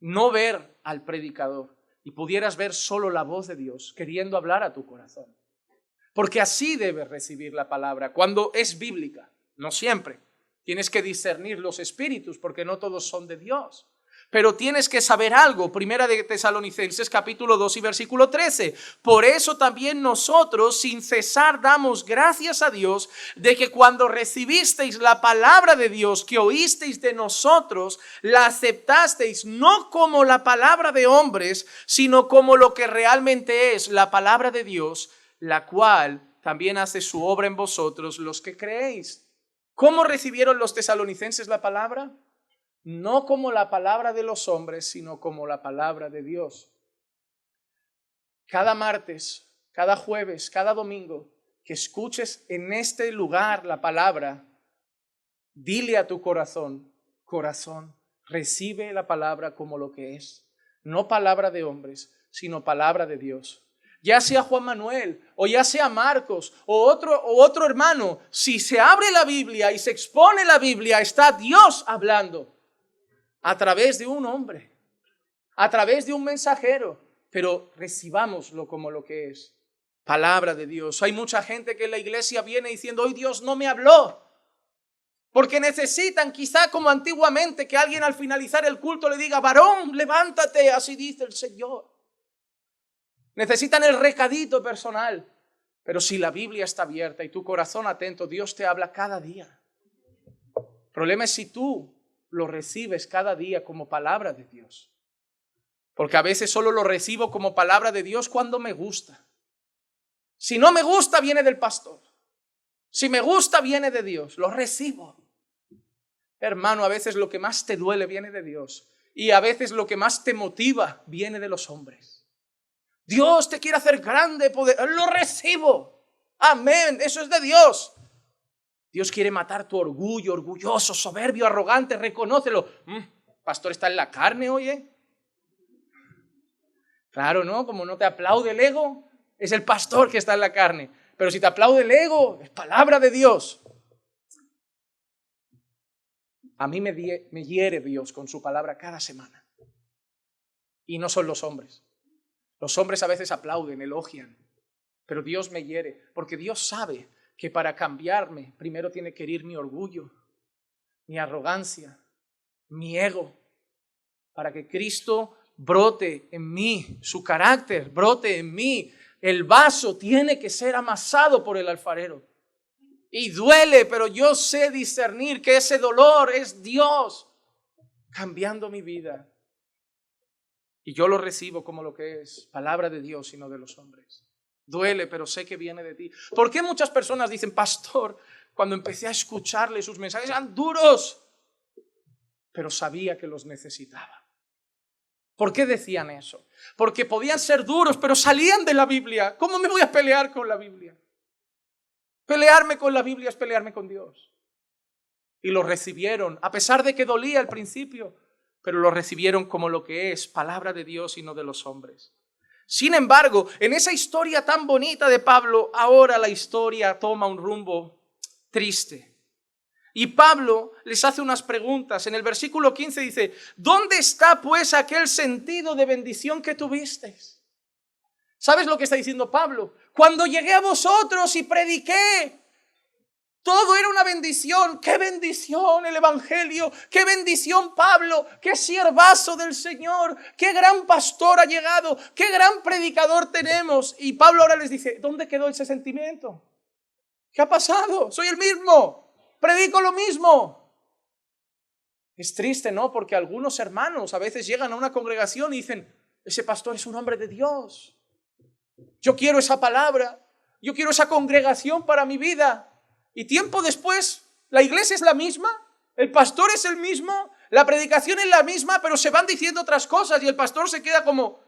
no ver al predicador y pudieras ver solo la voz de Dios queriendo hablar a tu corazón. Porque así debes recibir la palabra cuando es bíblica, no siempre. Tienes que discernir los espíritus porque no todos son de Dios. Pero tienes que saber algo, Primera de Tesalonicenses capítulo 2 y versículo 13. Por eso también nosotros sin cesar damos gracias a Dios de que cuando recibisteis la palabra de Dios que oísteis de nosotros, la aceptasteis no como la palabra de hombres, sino como lo que realmente es la palabra de Dios, la cual también hace su obra en vosotros los que creéis. ¿Cómo recibieron los tesalonicenses la palabra? No como la palabra de los hombres, sino como la palabra de Dios. Cada martes, cada jueves, cada domingo que escuches en este lugar la palabra, dile a tu corazón, corazón, recibe la palabra como lo que es. No palabra de hombres, sino palabra de Dios. Ya sea Juan Manuel, o ya sea Marcos, o otro hermano, si se abre la Biblia y se expone la Biblia, está Dios hablando. A través de un hombre, a través de un mensajero, pero recibámoslo como lo que es, palabra de Dios. Hay mucha gente que en la iglesia viene diciendo, hoy Dios no me habló, porque necesitan quizá como antiguamente que alguien al finalizar el culto le diga, varón, levántate, así dice el Señor. Necesitan el recadito personal, pero si la Biblia está abierta y tu corazón atento, Dios te habla cada día. El problema es si tú lo recibes cada día como palabra de Dios. Porque a veces solo lo recibo como palabra de Dios cuando me gusta. Si no me gusta, viene del pastor. Si me gusta, viene de Dios. Lo recibo. Hermano, a veces lo que más te duele viene de Dios. Y a veces lo que más te motiva viene de los hombres. Dios te quiere hacer grande, poder. Lo recibo. Amén. Eso es de Dios. Dios quiere matar tu orgullo, orgulloso, soberbio, arrogante, reconócelo. Pastor, ¿está en la carne, oye? Claro, ¿no? Como no te aplaude el ego, es el pastor que está en la carne. Pero si te aplaude el ego, es palabra de Dios. A mí me hiere Dios con su palabra cada semana. Y no son los hombres. Los hombres a veces aplauden, elogian. Pero Dios me hiere, porque Dios sabe que para cambiarme primero tiene que herir mi orgullo, mi arrogancia, mi ego, para que Cristo brote en mí, su carácter brote en mí. El vaso tiene que ser amasado por el alfarero. Y duele, pero yo sé discernir que ese dolor es Dios cambiando mi vida. Y yo lo recibo como lo que es, palabra de Dios y no de los hombres. Duele, pero sé que viene de ti. ¿Por qué muchas personas dicen, pastor, cuando empecé a escucharle sus mensajes eran duros, pero sabía que los necesitaba? ¿Por qué decían eso? Porque podían ser duros, pero salían de la Biblia. ¿Cómo me voy a pelear con la Biblia? Pelearme con la Biblia es pelearme con Dios. Y lo recibieron, a pesar de que dolía al principio, pero lo recibieron como lo que es, palabra de Dios y no de los hombres. Sin embargo, en esa historia tan bonita de Pablo, ahora la historia toma un rumbo triste. Y Pablo les hace unas preguntas. En el versículo 15 dice, ¿dónde está pues aquel sentido de bendición que tuvisteis? ¿Sabes lo que está diciendo Pablo? Cuando llegué a vosotros y prediqué, todo era una bendición. ¡Qué bendición el Evangelio! ¡Qué bendición Pablo! ¡Qué siervazo del Señor! ¡Qué gran pastor ha llegado! ¡Qué gran predicador tenemos! Y Pablo ahora les dice, ¿dónde quedó ese sentimiento? ¿Qué ha pasado? Soy el mismo. Predico lo mismo. Es triste, ¿no? Porque algunos hermanos a veces llegan a una congregación y dicen, ese pastor es un hombre de Dios. Yo quiero esa palabra. Yo quiero esa congregación para mi vida. Y tiempo después, la iglesia es la misma, el pastor es el mismo, la predicación es la misma, pero se van diciendo otras cosas y el pastor se queda como,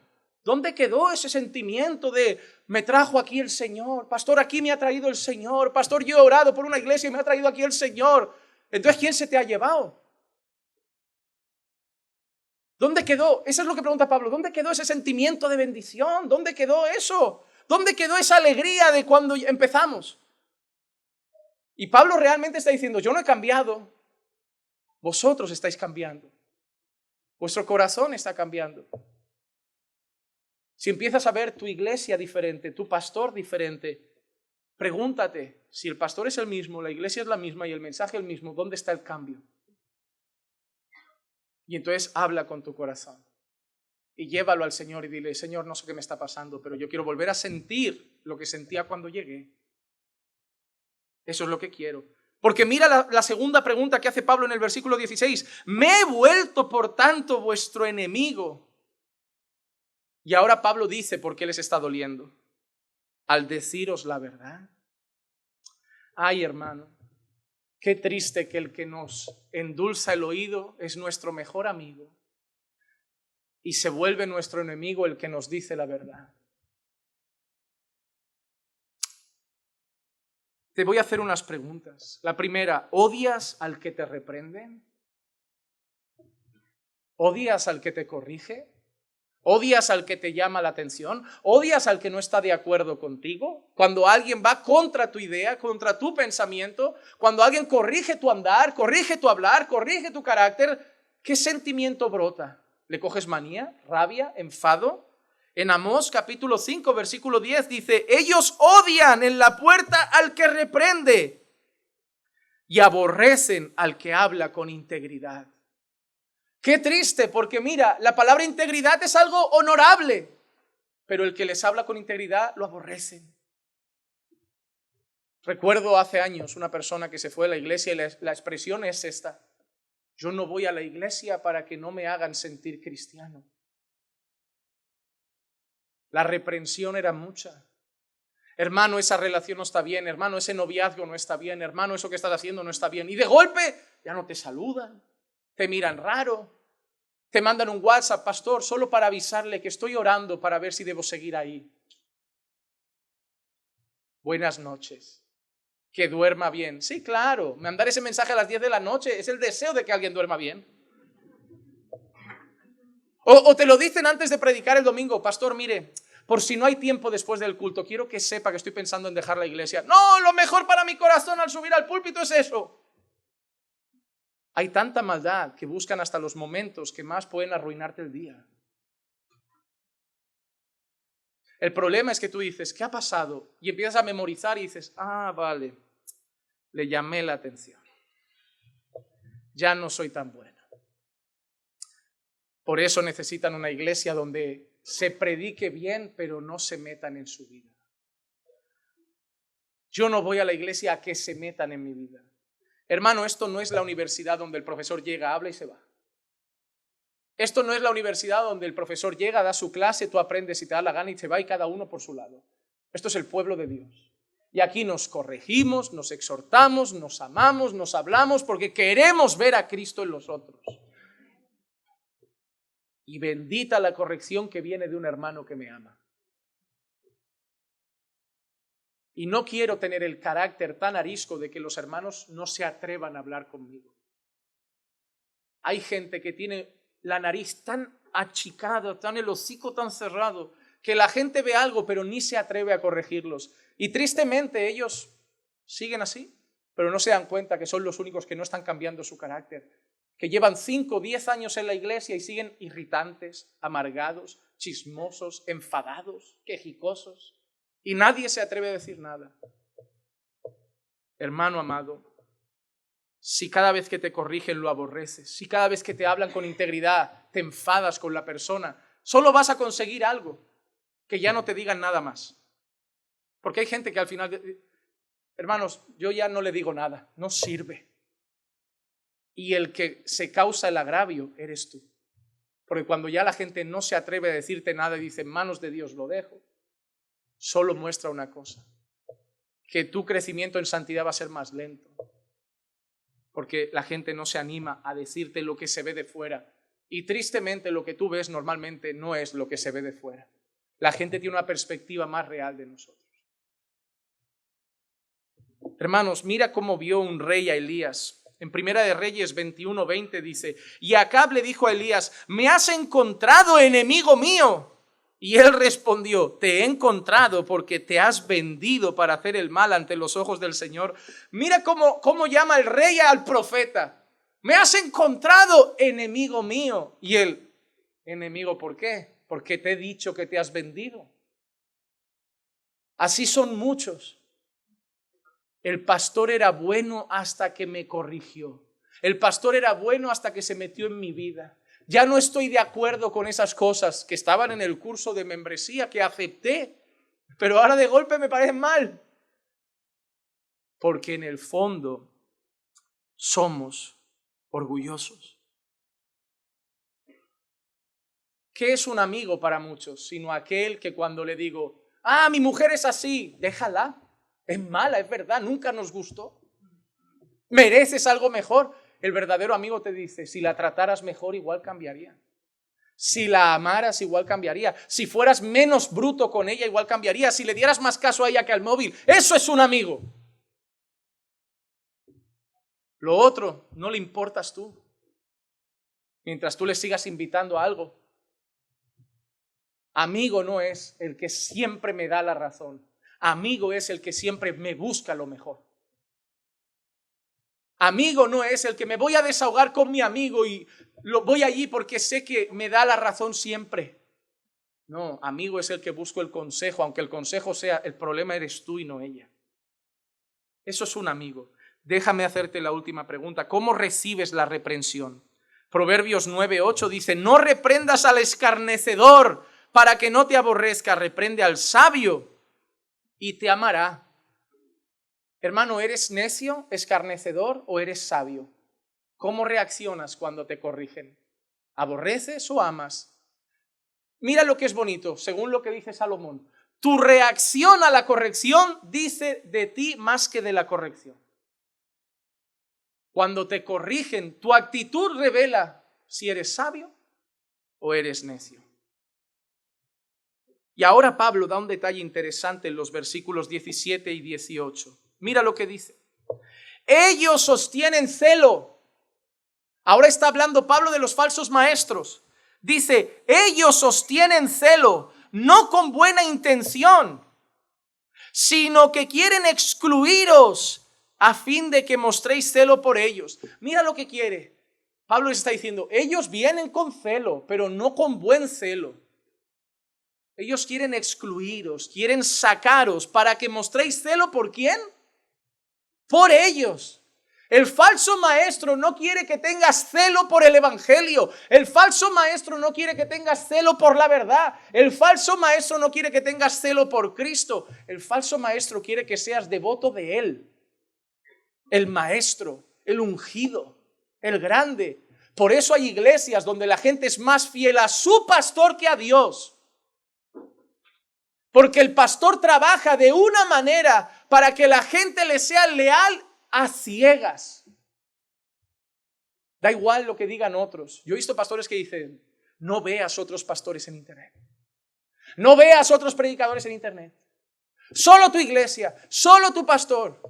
¿dónde quedó ese sentimiento de me trajo aquí el Señor? Pastor, aquí me ha traído el Señor. Pastor, yo he orado por una iglesia y me ha traído aquí el Señor. Entonces, ¿quién se te ha llevado? ¿Dónde quedó? Eso es lo que pregunta Pablo. ¿Dónde quedó ese sentimiento de bendición? ¿Dónde quedó eso? ¿Dónde quedó esa alegría de cuando empezamos? Y Pablo realmente está diciendo, yo no he cambiado, vosotros estáis cambiando. Vuestro corazón está cambiando. Si empiezas a ver tu iglesia diferente, tu pastor diferente, pregúntate, si el pastor es el mismo, la iglesia es la misma y el mensaje es el mismo, ¿dónde está el cambio? Y entonces habla con tu corazón y llévalo al Señor y dile, Señor, no sé qué me está pasando, pero yo quiero volver a sentir lo que sentía cuando llegué. Eso es lo que quiero. Porque mira la segunda pregunta que hace Pablo en el versículo 16. Me he vuelto, por tanto, vuestro enemigo. Y ahora Pablo dice por qué les está doliendo. Al deciros la verdad. Ay, hermano, qué triste que el que nos endulza el oído es nuestro mejor amigo. Y se vuelve nuestro enemigo el que nos dice la verdad. Te voy a hacer unas preguntas. La primera, ¿odias al que te reprende? ¿Odias al que te corrige? ¿Odias al que te llama la atención? ¿Odias al que no está de acuerdo contigo? Cuando alguien va contra tu idea, contra tu pensamiento, cuando alguien corrige tu andar, corrige tu hablar, corrige tu carácter, ¿qué sentimiento brota? ¿Le coges manía, rabia, enfado? En Amós capítulo 5, versículo 10 dice, ellos odian en la puerta al que reprende y aborrecen al que habla con integridad. Qué triste, porque mira, la palabra integridad es algo honorable, pero el que les habla con integridad lo aborrecen. Recuerdo hace años una persona que se fue a la iglesia y la expresión es esta, yo no voy a la iglesia para que no me hagan sentir cristiano. La reprensión era mucha. Hermano, esa relación no está bien, hermano, ese noviazgo no está bien, hermano, eso que estás haciendo no está bien. Y de golpe ya no te saludan, te miran raro, te mandan un WhatsApp, pastor, solo para avisarle que estoy orando para ver si debo seguir ahí. Buenas noches, que duerma bien. Sí, claro, mandar ese mensaje a las 10 de la noche es el deseo de que alguien duerma bien. O te lo dicen antes de predicar el domingo, pastor, mire, por si no hay tiempo después del culto, quiero que sepa que estoy pensando en dejar la iglesia. No, lo mejor para mi corazón al subir al púlpito es eso. Hay tanta maldad que buscan hasta los momentos que más pueden arruinarte el día. El problema es que tú dices, ¿qué ha pasado? Y empiezas a memorizar y dices, vale, le llamé la atención. Ya no soy tan bueno. Por eso necesitan una iglesia donde se predique bien, pero no se metan en su vida. Yo no voy a la iglesia a que se metan en mi vida. Hermano, esto no es la universidad donde el profesor llega, habla y se va. Esto no es la universidad donde el profesor llega, da su clase, tú aprendes y te da la gana y se va y cada uno por su lado. Esto es el pueblo de Dios. Y aquí nos corregimos, nos exhortamos, nos amamos, nos hablamos porque queremos ver a Cristo en los otros. Y bendita la corrección que viene de un hermano que me ama. Y no quiero tener el carácter tan arisco de que los hermanos no se atrevan a hablar conmigo. Hay gente que tiene la nariz tan achicada, tan el hocico tan cerrado, que la gente ve algo pero ni se atreve a corregirlos. Y tristemente ellos siguen así, pero no se dan cuenta que son los únicos que no están cambiando su carácter, que llevan 5 o 10 años en la iglesia y siguen irritantes, amargados, chismosos, enfadados, quejicosos, y nadie se atreve a decir nada. Hermano amado, si cada vez que te corrigen lo aborreces, si cada vez que te hablan con integridad te enfadas con la persona, solo vas a conseguir algo, que ya no te digan nada más. Porque hay gente que al final, hermanos, yo ya no le digo nada, no sirve. Y el que se causa el agravio eres tú. Porque cuando ya la gente no se atreve a decirte nada y dice, en manos de Dios lo dejo, solo muestra una cosa, que tu crecimiento en santidad va a ser más lento. Porque la gente no se anima a decirte lo que se ve de fuera. Y tristemente lo que tú ves normalmente no es lo que se ve de fuera. La gente tiene una perspectiva más real de nosotros. Hermanos, mira cómo vio un rey a Elías. En Primera de Reyes 21:20 dice, y Acab le dijo a Elías, ¿me has encontrado, enemigo mío? Y él respondió, te he encontrado porque te has vendido para hacer el mal ante los ojos del Señor. Mira cómo llama el rey al profeta. Me has encontrado, enemigo mío. Y él, enemigo, ¿por qué? Porque te he dicho que te has vendido. Así son muchos. El pastor era bueno hasta que me corrigió. El pastor era bueno hasta que se metió en mi vida. Ya no estoy de acuerdo con esas cosas que estaban en el curso de membresía que acepté, pero ahora de golpe me parecen mal. Porque en el fondo somos orgullosos. ¿Qué es un amigo para muchos? Sino aquel que cuando le digo, mi mujer es así, déjala, es mala, es verdad, nunca nos gustó. Mereces algo mejor. El verdadero amigo te dice, si la trataras mejor, igual cambiaría. Si la amaras, igual cambiaría. Si fueras menos bruto con ella, igual cambiaría. Si le dieras más caso a ella que al móvil, eso es un amigo. Lo otro, no le importas tú. Mientras tú le sigas invitando a algo. Amigo no es el que siempre me da la razón. Amigo es el que siempre me busca lo mejor. Amigo no es el que me voy a desahogar con mi amigo y voy allí porque sé que me da la razón siempre. No, amigo es el que busco el consejo, aunque el consejo sea, el problema eres tú y no ella. Eso es un amigo. Déjame hacerte la última pregunta. ¿Cómo recibes la reprensión? Proverbios 9:8 dice, no reprendas al escarnecedor para que no te aborrezca, reprende al sabio y te amará. Hermano, ¿eres necio, escarnecedor o eres sabio? ¿Cómo reaccionas cuando te corrigen? ¿Aborreces o amas? Mira lo que es bonito, según lo que dice Salomón. Tu reacción a la corrección dice de ti más que de la corrección. Cuando te corrigen, tu actitud revela si eres sabio o eres necio. Y ahora Pablo da un detalle interesante en los versículos 17 y 18. Mira lo que dice. Ellos sostienen celo. Ahora está hablando Pablo de los falsos maestros. Dice, ellos sostienen celo, no con buena intención, sino que quieren excluiros a fin de que mostréis celo por ellos. Mira lo que quiere. Pablo les está diciendo, ellos vienen con celo, pero no con buen celo. Ellos quieren excluiros, quieren sacaros para que mostréis celo ¿por quién? Por ellos. El falso maestro no quiere que tengas celo por el evangelio. El falso maestro no quiere que tengas celo por la verdad. El falso maestro no quiere que tengas celo por Cristo. El falso maestro quiere que seas devoto de Él. El maestro, el ungido, el grande. Por eso hay iglesias donde la gente es más fiel a su pastor que a Dios. Porque el pastor trabaja de una manera para que la gente le sea leal a ciegas. Da igual lo que digan otros. Yo he visto pastores que dicen, no veas otros pastores en internet. No veas otros predicadores en internet. Solo tu iglesia, solo tu pastor.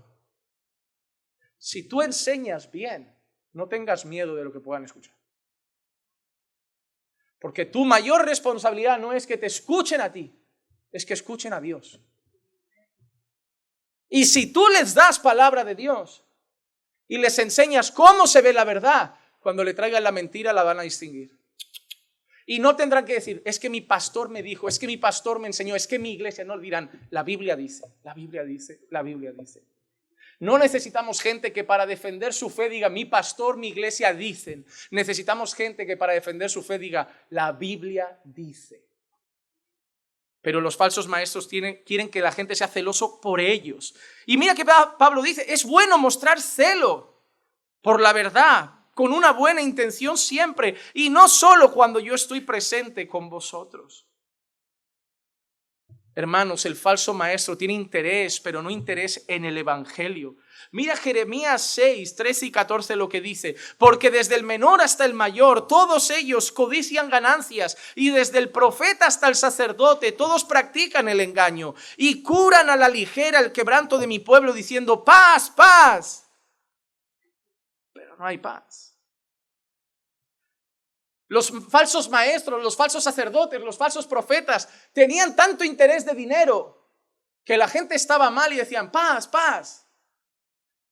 Si tú enseñas bien, no tengas miedo de lo que puedan escuchar. Porque tu mayor responsabilidad no es que te escuchen a ti, es que escuchen a Dios. Y si tú les das palabra de Dios y les enseñas cómo se ve la verdad, cuando le traigan la mentira la van a distinguir. Y no tendrán que decir, es que mi pastor me dijo, es que mi pastor me enseñó, es que mi iglesia. No dirán, la Biblia dice, la Biblia dice, la Biblia dice. No necesitamos gente que para defender su fe diga, mi pastor, mi iglesia dicen. Necesitamos gente que para defender su fe diga, la Biblia dice. Pero los falsos maestros quieren que la gente sea celoso por ellos. Y mira que Pablo dice, es bueno mostrar celo por la verdad, con una buena intención siempre, y no solo cuando yo estoy presente con vosotros. Hermanos, el falso maestro tiene interés, pero no interés en el evangelio. Mira Jeremías 6, 13 y 14 lo que dice. Porque desde el menor hasta el mayor, todos ellos codician ganancias. Y desde el profeta hasta el sacerdote, todos practican el engaño. Y curan a la ligera el quebranto de mi pueblo, diciendo, paz, paz. pero no hay paz. Los falsos maestros, los falsos sacerdotes, los falsos profetas tenían tanto interés de dinero que la gente estaba mal y decían, paz, paz.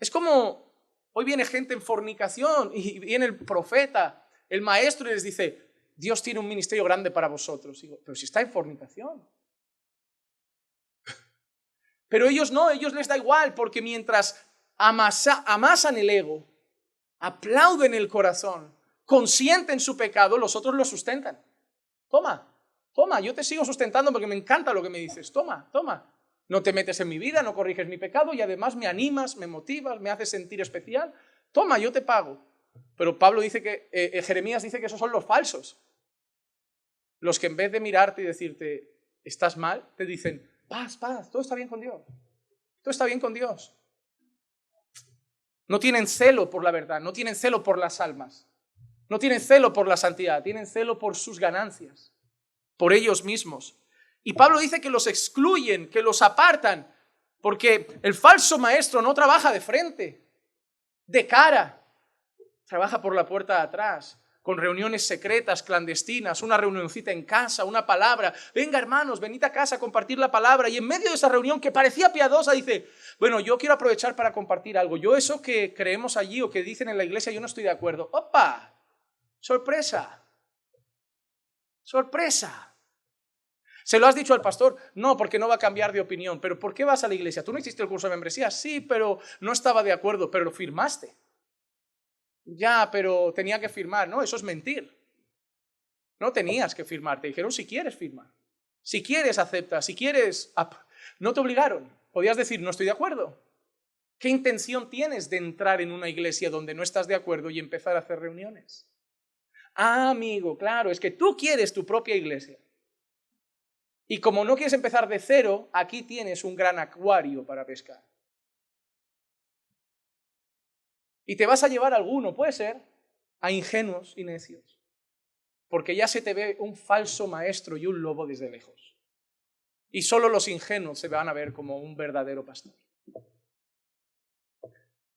Es como hoy viene gente en fornicación y viene el profeta, el maestro y les dice, Dios tiene un ministerio grande para vosotros. Y digo, pero si está en fornicación. Pero ellos no, ellos les da igual, porque mientras amasan el ego, aplauden el corazón, consienten su pecado, los otros lo sustentan. Toma, toma, yo te sigo sustentando porque me encanta lo que me dices. Toma, toma. No te metes en mi vida, no corriges mi pecado y además me animas, me motivas, me haces sentir especial. Toma, yo te pago. Pero Pablo dice que, Jeremías dice que esos son los falsos. Los que en vez de mirarte y decirte, estás mal, te dicen, paz, paz, todo está bien con Dios. Todo está bien con Dios. No tienen celo por la verdad, no tienen celo por las almas. No tienen celo por la santidad, tienen celo por sus ganancias, por ellos mismos. Y Pablo dice que los excluyen, que los apartan, porque el falso maestro no trabaja de frente, de cara, trabaja por la puerta de atrás, con reuniones secretas, clandestinas, una reunioncita en casa, una palabra. Venga, hermanos, venid a casa a compartir la palabra. Y en medio de esa reunión que parecía piadosa, dice, bueno, yo quiero aprovechar para compartir algo. Yo eso que creemos allí o que dicen en la iglesia, yo no estoy de acuerdo. ¡Opa! ¡Sorpresa! ¡Sorpresa! ¿Se lo has dicho al pastor? No, porque no va a cambiar de opinión. ¿Pero por qué vas a la iglesia? ¿Tú no hiciste el curso de membresía? Sí, pero no estaba de acuerdo, pero lo firmaste. Ya, pero tenía que firmar. No, eso es mentir. No tenías que firmar. Te dijeron si quieres firmar. Si quieres acepta. Si quieres... No te obligaron. Podías decir no estoy de acuerdo. ¿Qué intención tienes de entrar en una iglesia donde no estás de acuerdo y empezar a hacer reuniones? Ah, amigo, claro, es que tú quieres tu propia iglesia. Y como no quieres empezar de cero, aquí tienes un gran acuario para pescar. Y te vas a llevar a alguno, puede ser, a ingenuos y necios. Porque ya se te ve un falso maestro y un lobo desde lejos. Y solo los ingenuos se van a ver como un verdadero pastor.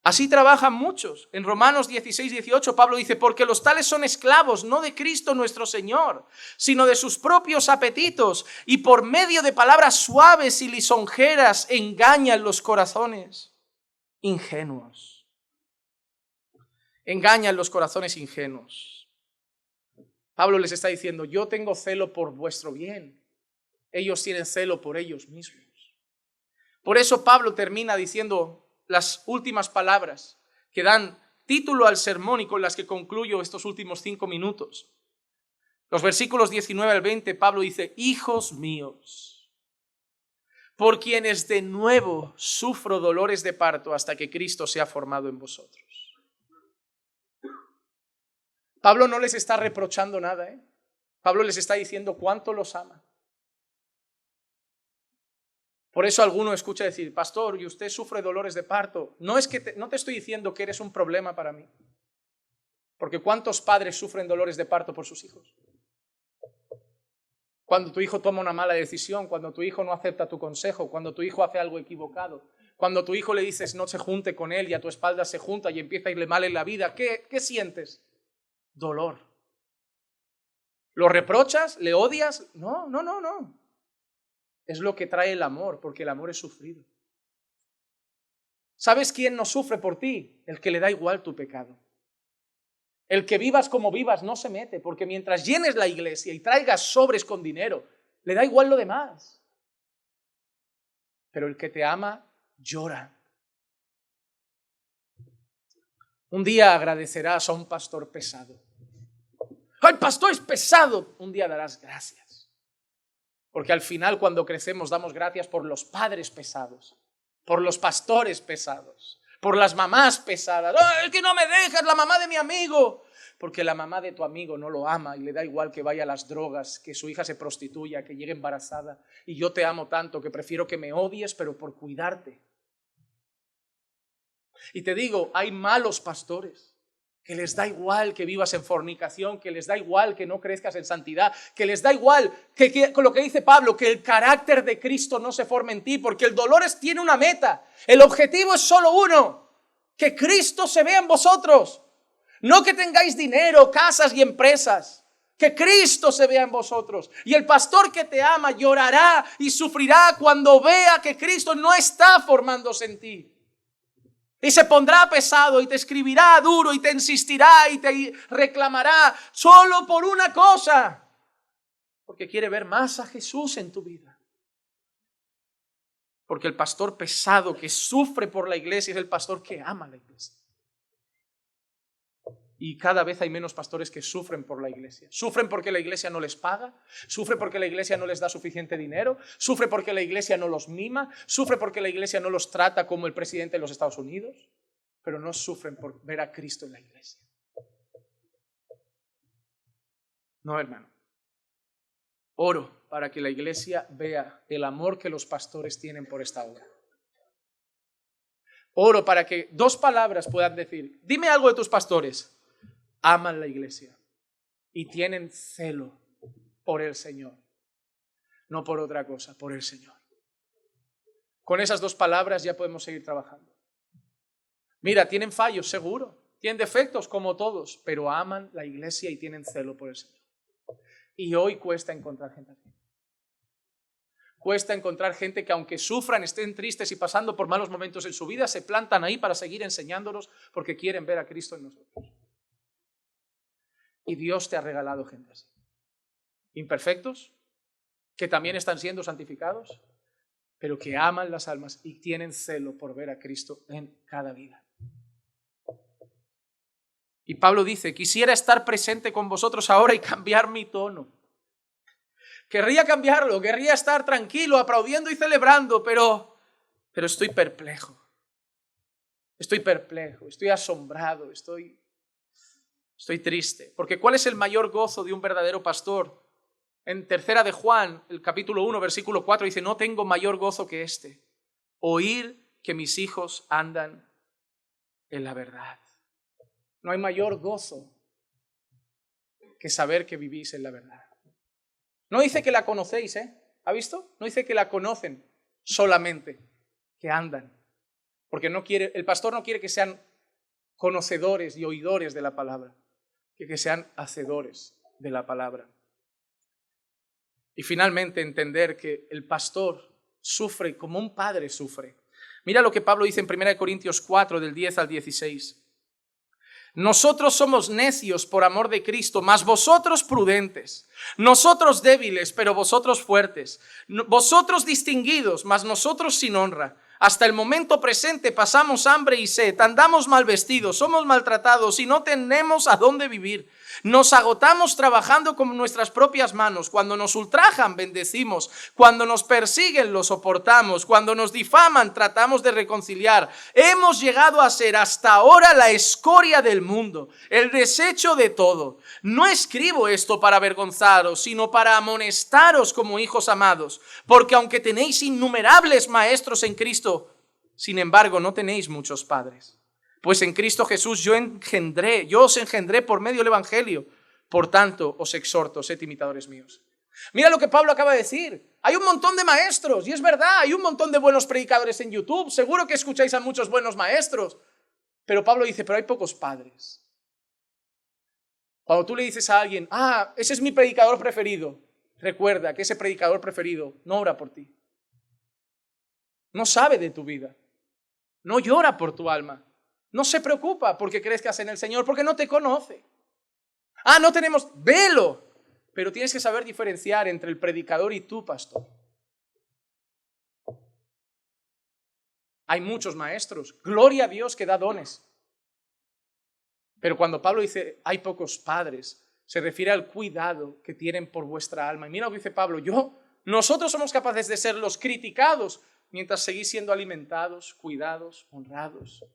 Así trabajan muchos. En Romanos 16, 18 Pablo dice, porque los tales son esclavos, no de Cristo nuestro Señor, sino de sus propios apetitos, y por medio de palabras suaves y lisonjeras engañan los corazones ingenuos. Engañan los corazones ingenuos. Pablo les está diciendo, yo tengo celo por vuestro bien. Ellos tienen celo por ellos mismos. Por eso Pablo termina diciendo las últimas palabras que dan título al sermón y con las que concluyo estos últimos 5 minutos. Los versículos 19 al 20, Pablo dice, hijos míos, por quienes de nuevo sufro dolores de parto hasta que Cristo sea formado en vosotros. Pablo no les está reprochando nada, Pablo les está diciendo cuánto los ama. Por eso alguno escucha decir, pastor, ¿y usted sufre dolores de parto? No es que no te estoy diciendo que eres un problema para mí. Porque ¿cuántos padres sufren dolores de parto por sus hijos? Cuando tu hijo toma una mala decisión, cuando tu hijo no acepta tu consejo, cuando tu hijo hace algo equivocado, cuando tu hijo le dices no se junte con él y a tu espalda se junta y empieza a irle mal en la vida, ¿qué sientes? Dolor. ¿Lo reprochas? ¿Le odias? No. Es lo que trae el amor, porque el amor es sufrido. ¿Sabes quién no sufre por ti? El que le da igual tu pecado. El que vivas como vivas no se mete, porque mientras llenes la iglesia y traigas sobres con dinero, le da igual lo demás. Pero el que te ama, llora. Un día agradecerás a un pastor pesado. ¡El pastor es pesado! Un día darás gracias. Porque al final cuando crecemos damos gracias por los padres pesados, por los pastores pesados, por las mamás pesadas. ¡Oh, es que no me dejas, la mamá de mi amigo! Porque la mamá de tu amigo no lo ama y le da igual que vaya a las drogas, que su hija se prostituya, que llegue embarazada. Y yo te amo tanto que prefiero que me odies, pero por cuidarte. Y te digo, hay malos pastores que les da igual que vivas en fornicación, que les da igual que no crezcas en santidad, que les da igual que con lo que dice Pablo, que el carácter de Cristo no se forme en ti, porque el dolor tiene una meta, el objetivo es solo uno, Que Cristo se vea en vosotros. No que tengáis dinero, casas y empresas. Que Cristo se vea en vosotros. Y el pastor que te ama llorará y sufrirá cuando vea que Cristo no está formándose en ti. Y se pondrá pesado y te escribirá duro y te insistirá y te reclamará solo por una cosa. Porque quiere ver más a Jesús en tu vida. Porque el pastor pesado que sufre por la iglesia es el pastor que ama la iglesia. Y cada vez hay menos pastores que sufren por la iglesia. Sufren porque la iglesia no les paga, sufren porque la iglesia no les da suficiente dinero, sufren porque la iglesia no los mima, sufren porque la iglesia no los trata como el presidente de los Estados Unidos, pero no sufren por ver a Cristo en la iglesia. No, hermano. Oro para que la iglesia vea el amor que los pastores tienen por esta obra. Oro para que 2 palabras puedan decir, dime algo de tus pastores. Aman la iglesia y tienen celo por el Señor. No por otra cosa, por el Señor. Con esas 2 palabras ya podemos seguir trabajando. Mira, tienen fallos, seguro. Tienen defectos como todos, pero aman la iglesia y tienen celo por el Señor. Y hoy cuesta encontrar gente así. Cuesta encontrar gente que aunque sufran, estén tristes y pasando por malos momentos en su vida, se plantan ahí para seguir enseñándonos porque quieren ver a Cristo en nosotros. Y Dios te ha regalado gente así. Imperfectos, que también están siendo santificados, pero que aman las almas y tienen celo por ver a Cristo en cada vida. Y Pablo dice, quisiera estar presente con vosotros ahora y cambiar mi tono. Querría cambiarlo, querría estar tranquilo, aplaudiendo y celebrando, pero estoy perplejo. Estoy perplejo, estoy asombrado, estoy triste. Porque ¿cuál es el mayor gozo de un verdadero pastor? En 3 de Juan, el capítulo 1, versículo 4, dice, no tengo mayor gozo que este, oír que mis hijos andan en la verdad. No hay mayor gozo que saber que vivís en la verdad. No dice que la conocéis, ¿ha visto? No dice que la conocen solamente, que andan. Porque el pastor no quiere que sean conocedores y oidores de la palabra, que sean hacedores de la palabra. Y finalmente entender que el pastor sufre como un padre sufre. Mira lo que Pablo dice en 1 Corintios 4, del 10 al 16. Nosotros somos necios por amor de Cristo, mas vosotros prudentes. Nosotros débiles, pero vosotros fuertes. Vosotros distinguidos, mas nosotros sin honra. Hasta el momento presente pasamos hambre y sed, andamos mal vestidos, somos maltratados y no tenemos a dónde vivir. Nos agotamos trabajando con nuestras propias manos. Cuando nos ultrajan, bendecimos. Cuando nos persiguen, lo soportamos. Cuando nos difaman, tratamos de reconciliar. Hemos llegado a ser hasta ahora la escoria del mundo, el desecho de todo. No escribo esto para avergonzaros, sino para amonestaros como hijos amados. Porque aunque tenéis innumerables maestros en Cristo, sin embargo no tenéis muchos padres. Pues en Cristo Jesús yo os engendré por medio del Evangelio. Por tanto, os exhorto, sed imitadores míos. Mira lo que Pablo acaba de decir. Hay un montón de maestros, y es verdad, hay un montón de buenos predicadores en YouTube. Seguro que escucháis a muchos buenos maestros. Pero Pablo dice, pero hay pocos padres. Cuando tú le dices a alguien, ese es mi predicador preferido, recuerda que ese predicador preferido no ora por ti. No sabe de tu vida. No llora por tu alma. No se preocupa porque crezcas en el Señor, porque no te conoce. No tenemos, velo. Pero tienes que saber diferenciar entre el predicador y tu pastor. Hay muchos maestros, gloria a Dios que da dones. Pero cuando Pablo dice, hay pocos padres, se refiere al cuidado que tienen por vuestra alma. Y mira lo que dice Pablo, nosotros somos capaces de ser los criticados, mientras seguís siendo alimentados, cuidados, honrados.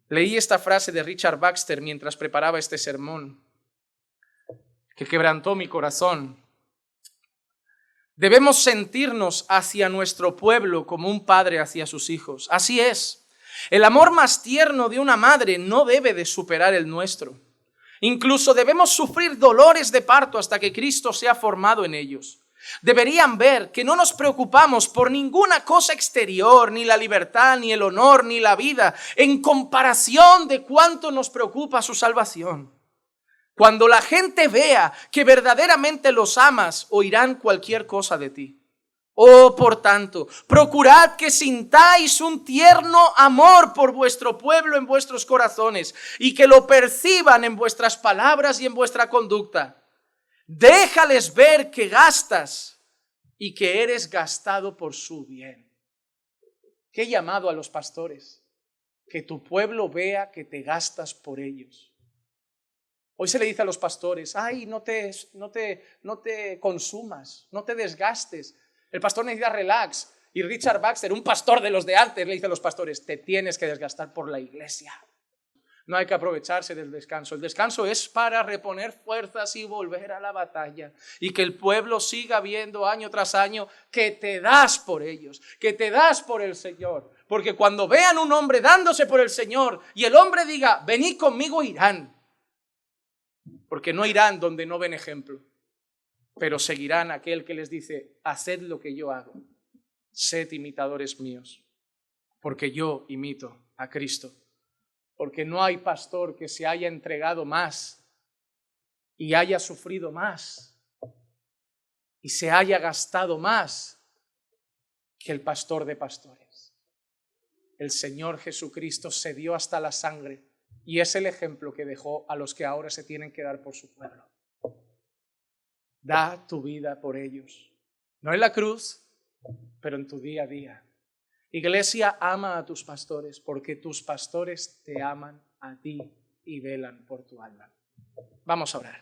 Leí esta frase de Richard Baxter mientras preparaba este sermón, que quebrantó mi corazón. Debemos sentirnos hacia nuestro pueblo como un padre hacia sus hijos. Así es. El amor más tierno de una madre no debe de superar el nuestro. Incluso debemos sufrir dolores de parto hasta que Cristo sea formado en ellos. Deberían ver que no nos preocupamos por ninguna cosa exterior, ni la libertad, ni el honor, ni la vida, en comparación de cuánto nos preocupa su salvación. Cuando la gente vea que verdaderamente los amas, oirán cualquier cosa de ti. Oh, por tanto, procurad que sintáis un tierno amor por vuestro pueblo en vuestros corazones y que lo perciban en vuestras palabras y en vuestra conducta. Déjales ver que gastas y que eres gastado por su bien. ¿Qué llamado a los pastores? Que tu pueblo vea que te gastas por ellos. Hoy se le dice a los pastores, ay, no te consumas, no te desgastes. El pastor necesita relax. Y Richard Baxter, un pastor de los de antes, le dice a los pastores, te tienes que desgastar por la iglesia. No hay que aprovecharse del descanso. El descanso es para reponer fuerzas y volver a la batalla. Y que el pueblo siga viendo año tras año que te das por ellos, que te das por el Señor. Porque cuando vean un hombre dándose por el Señor y el hombre diga, venid conmigo, irán. Porque no irán donde no ven ejemplo, pero seguirán aquel que les dice, haced lo que yo hago, sed imitadores míos, porque yo imito a Cristo. Porque no hay pastor que se haya entregado más y haya sufrido más y se haya gastado más que el pastor de pastores. El Señor Jesucristo se dio hasta la sangre y es el ejemplo que dejó a los que ahora se tienen que dar por su pueblo. Da tu vida por ellos, no en la cruz, pero en tu día a día. Iglesia, ama a tus pastores porque tus pastores te aman a ti y velan por tu alma. Vamos a orar.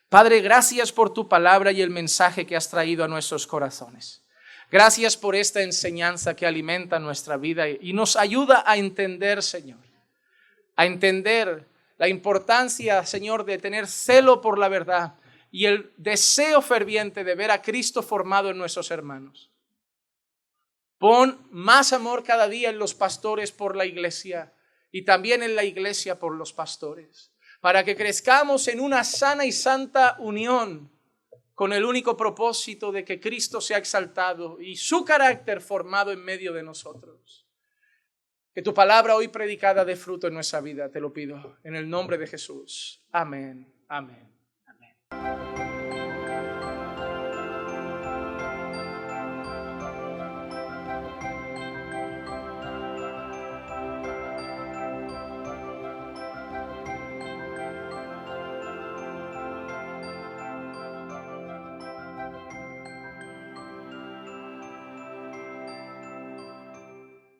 Padre, gracias por tu palabra y el mensaje que has traído a nuestros corazones. Gracias por esta enseñanza que alimenta nuestra vida y nos ayuda a entender, Señor, a entender la importancia, Señor, de tener celo por la verdad y el deseo ferviente de ver a Cristo formado en nuestros hermanos. Pon más amor cada día en los pastores por la iglesia y también en la iglesia por los pastores, para que crezcamos en una sana y santa unión con el único propósito de que Cristo sea exaltado y su carácter formado en medio de nosotros. Que tu palabra hoy predicada dé fruto en nuestra vida, te lo pido, en el nombre de Jesús. Amén. Amén.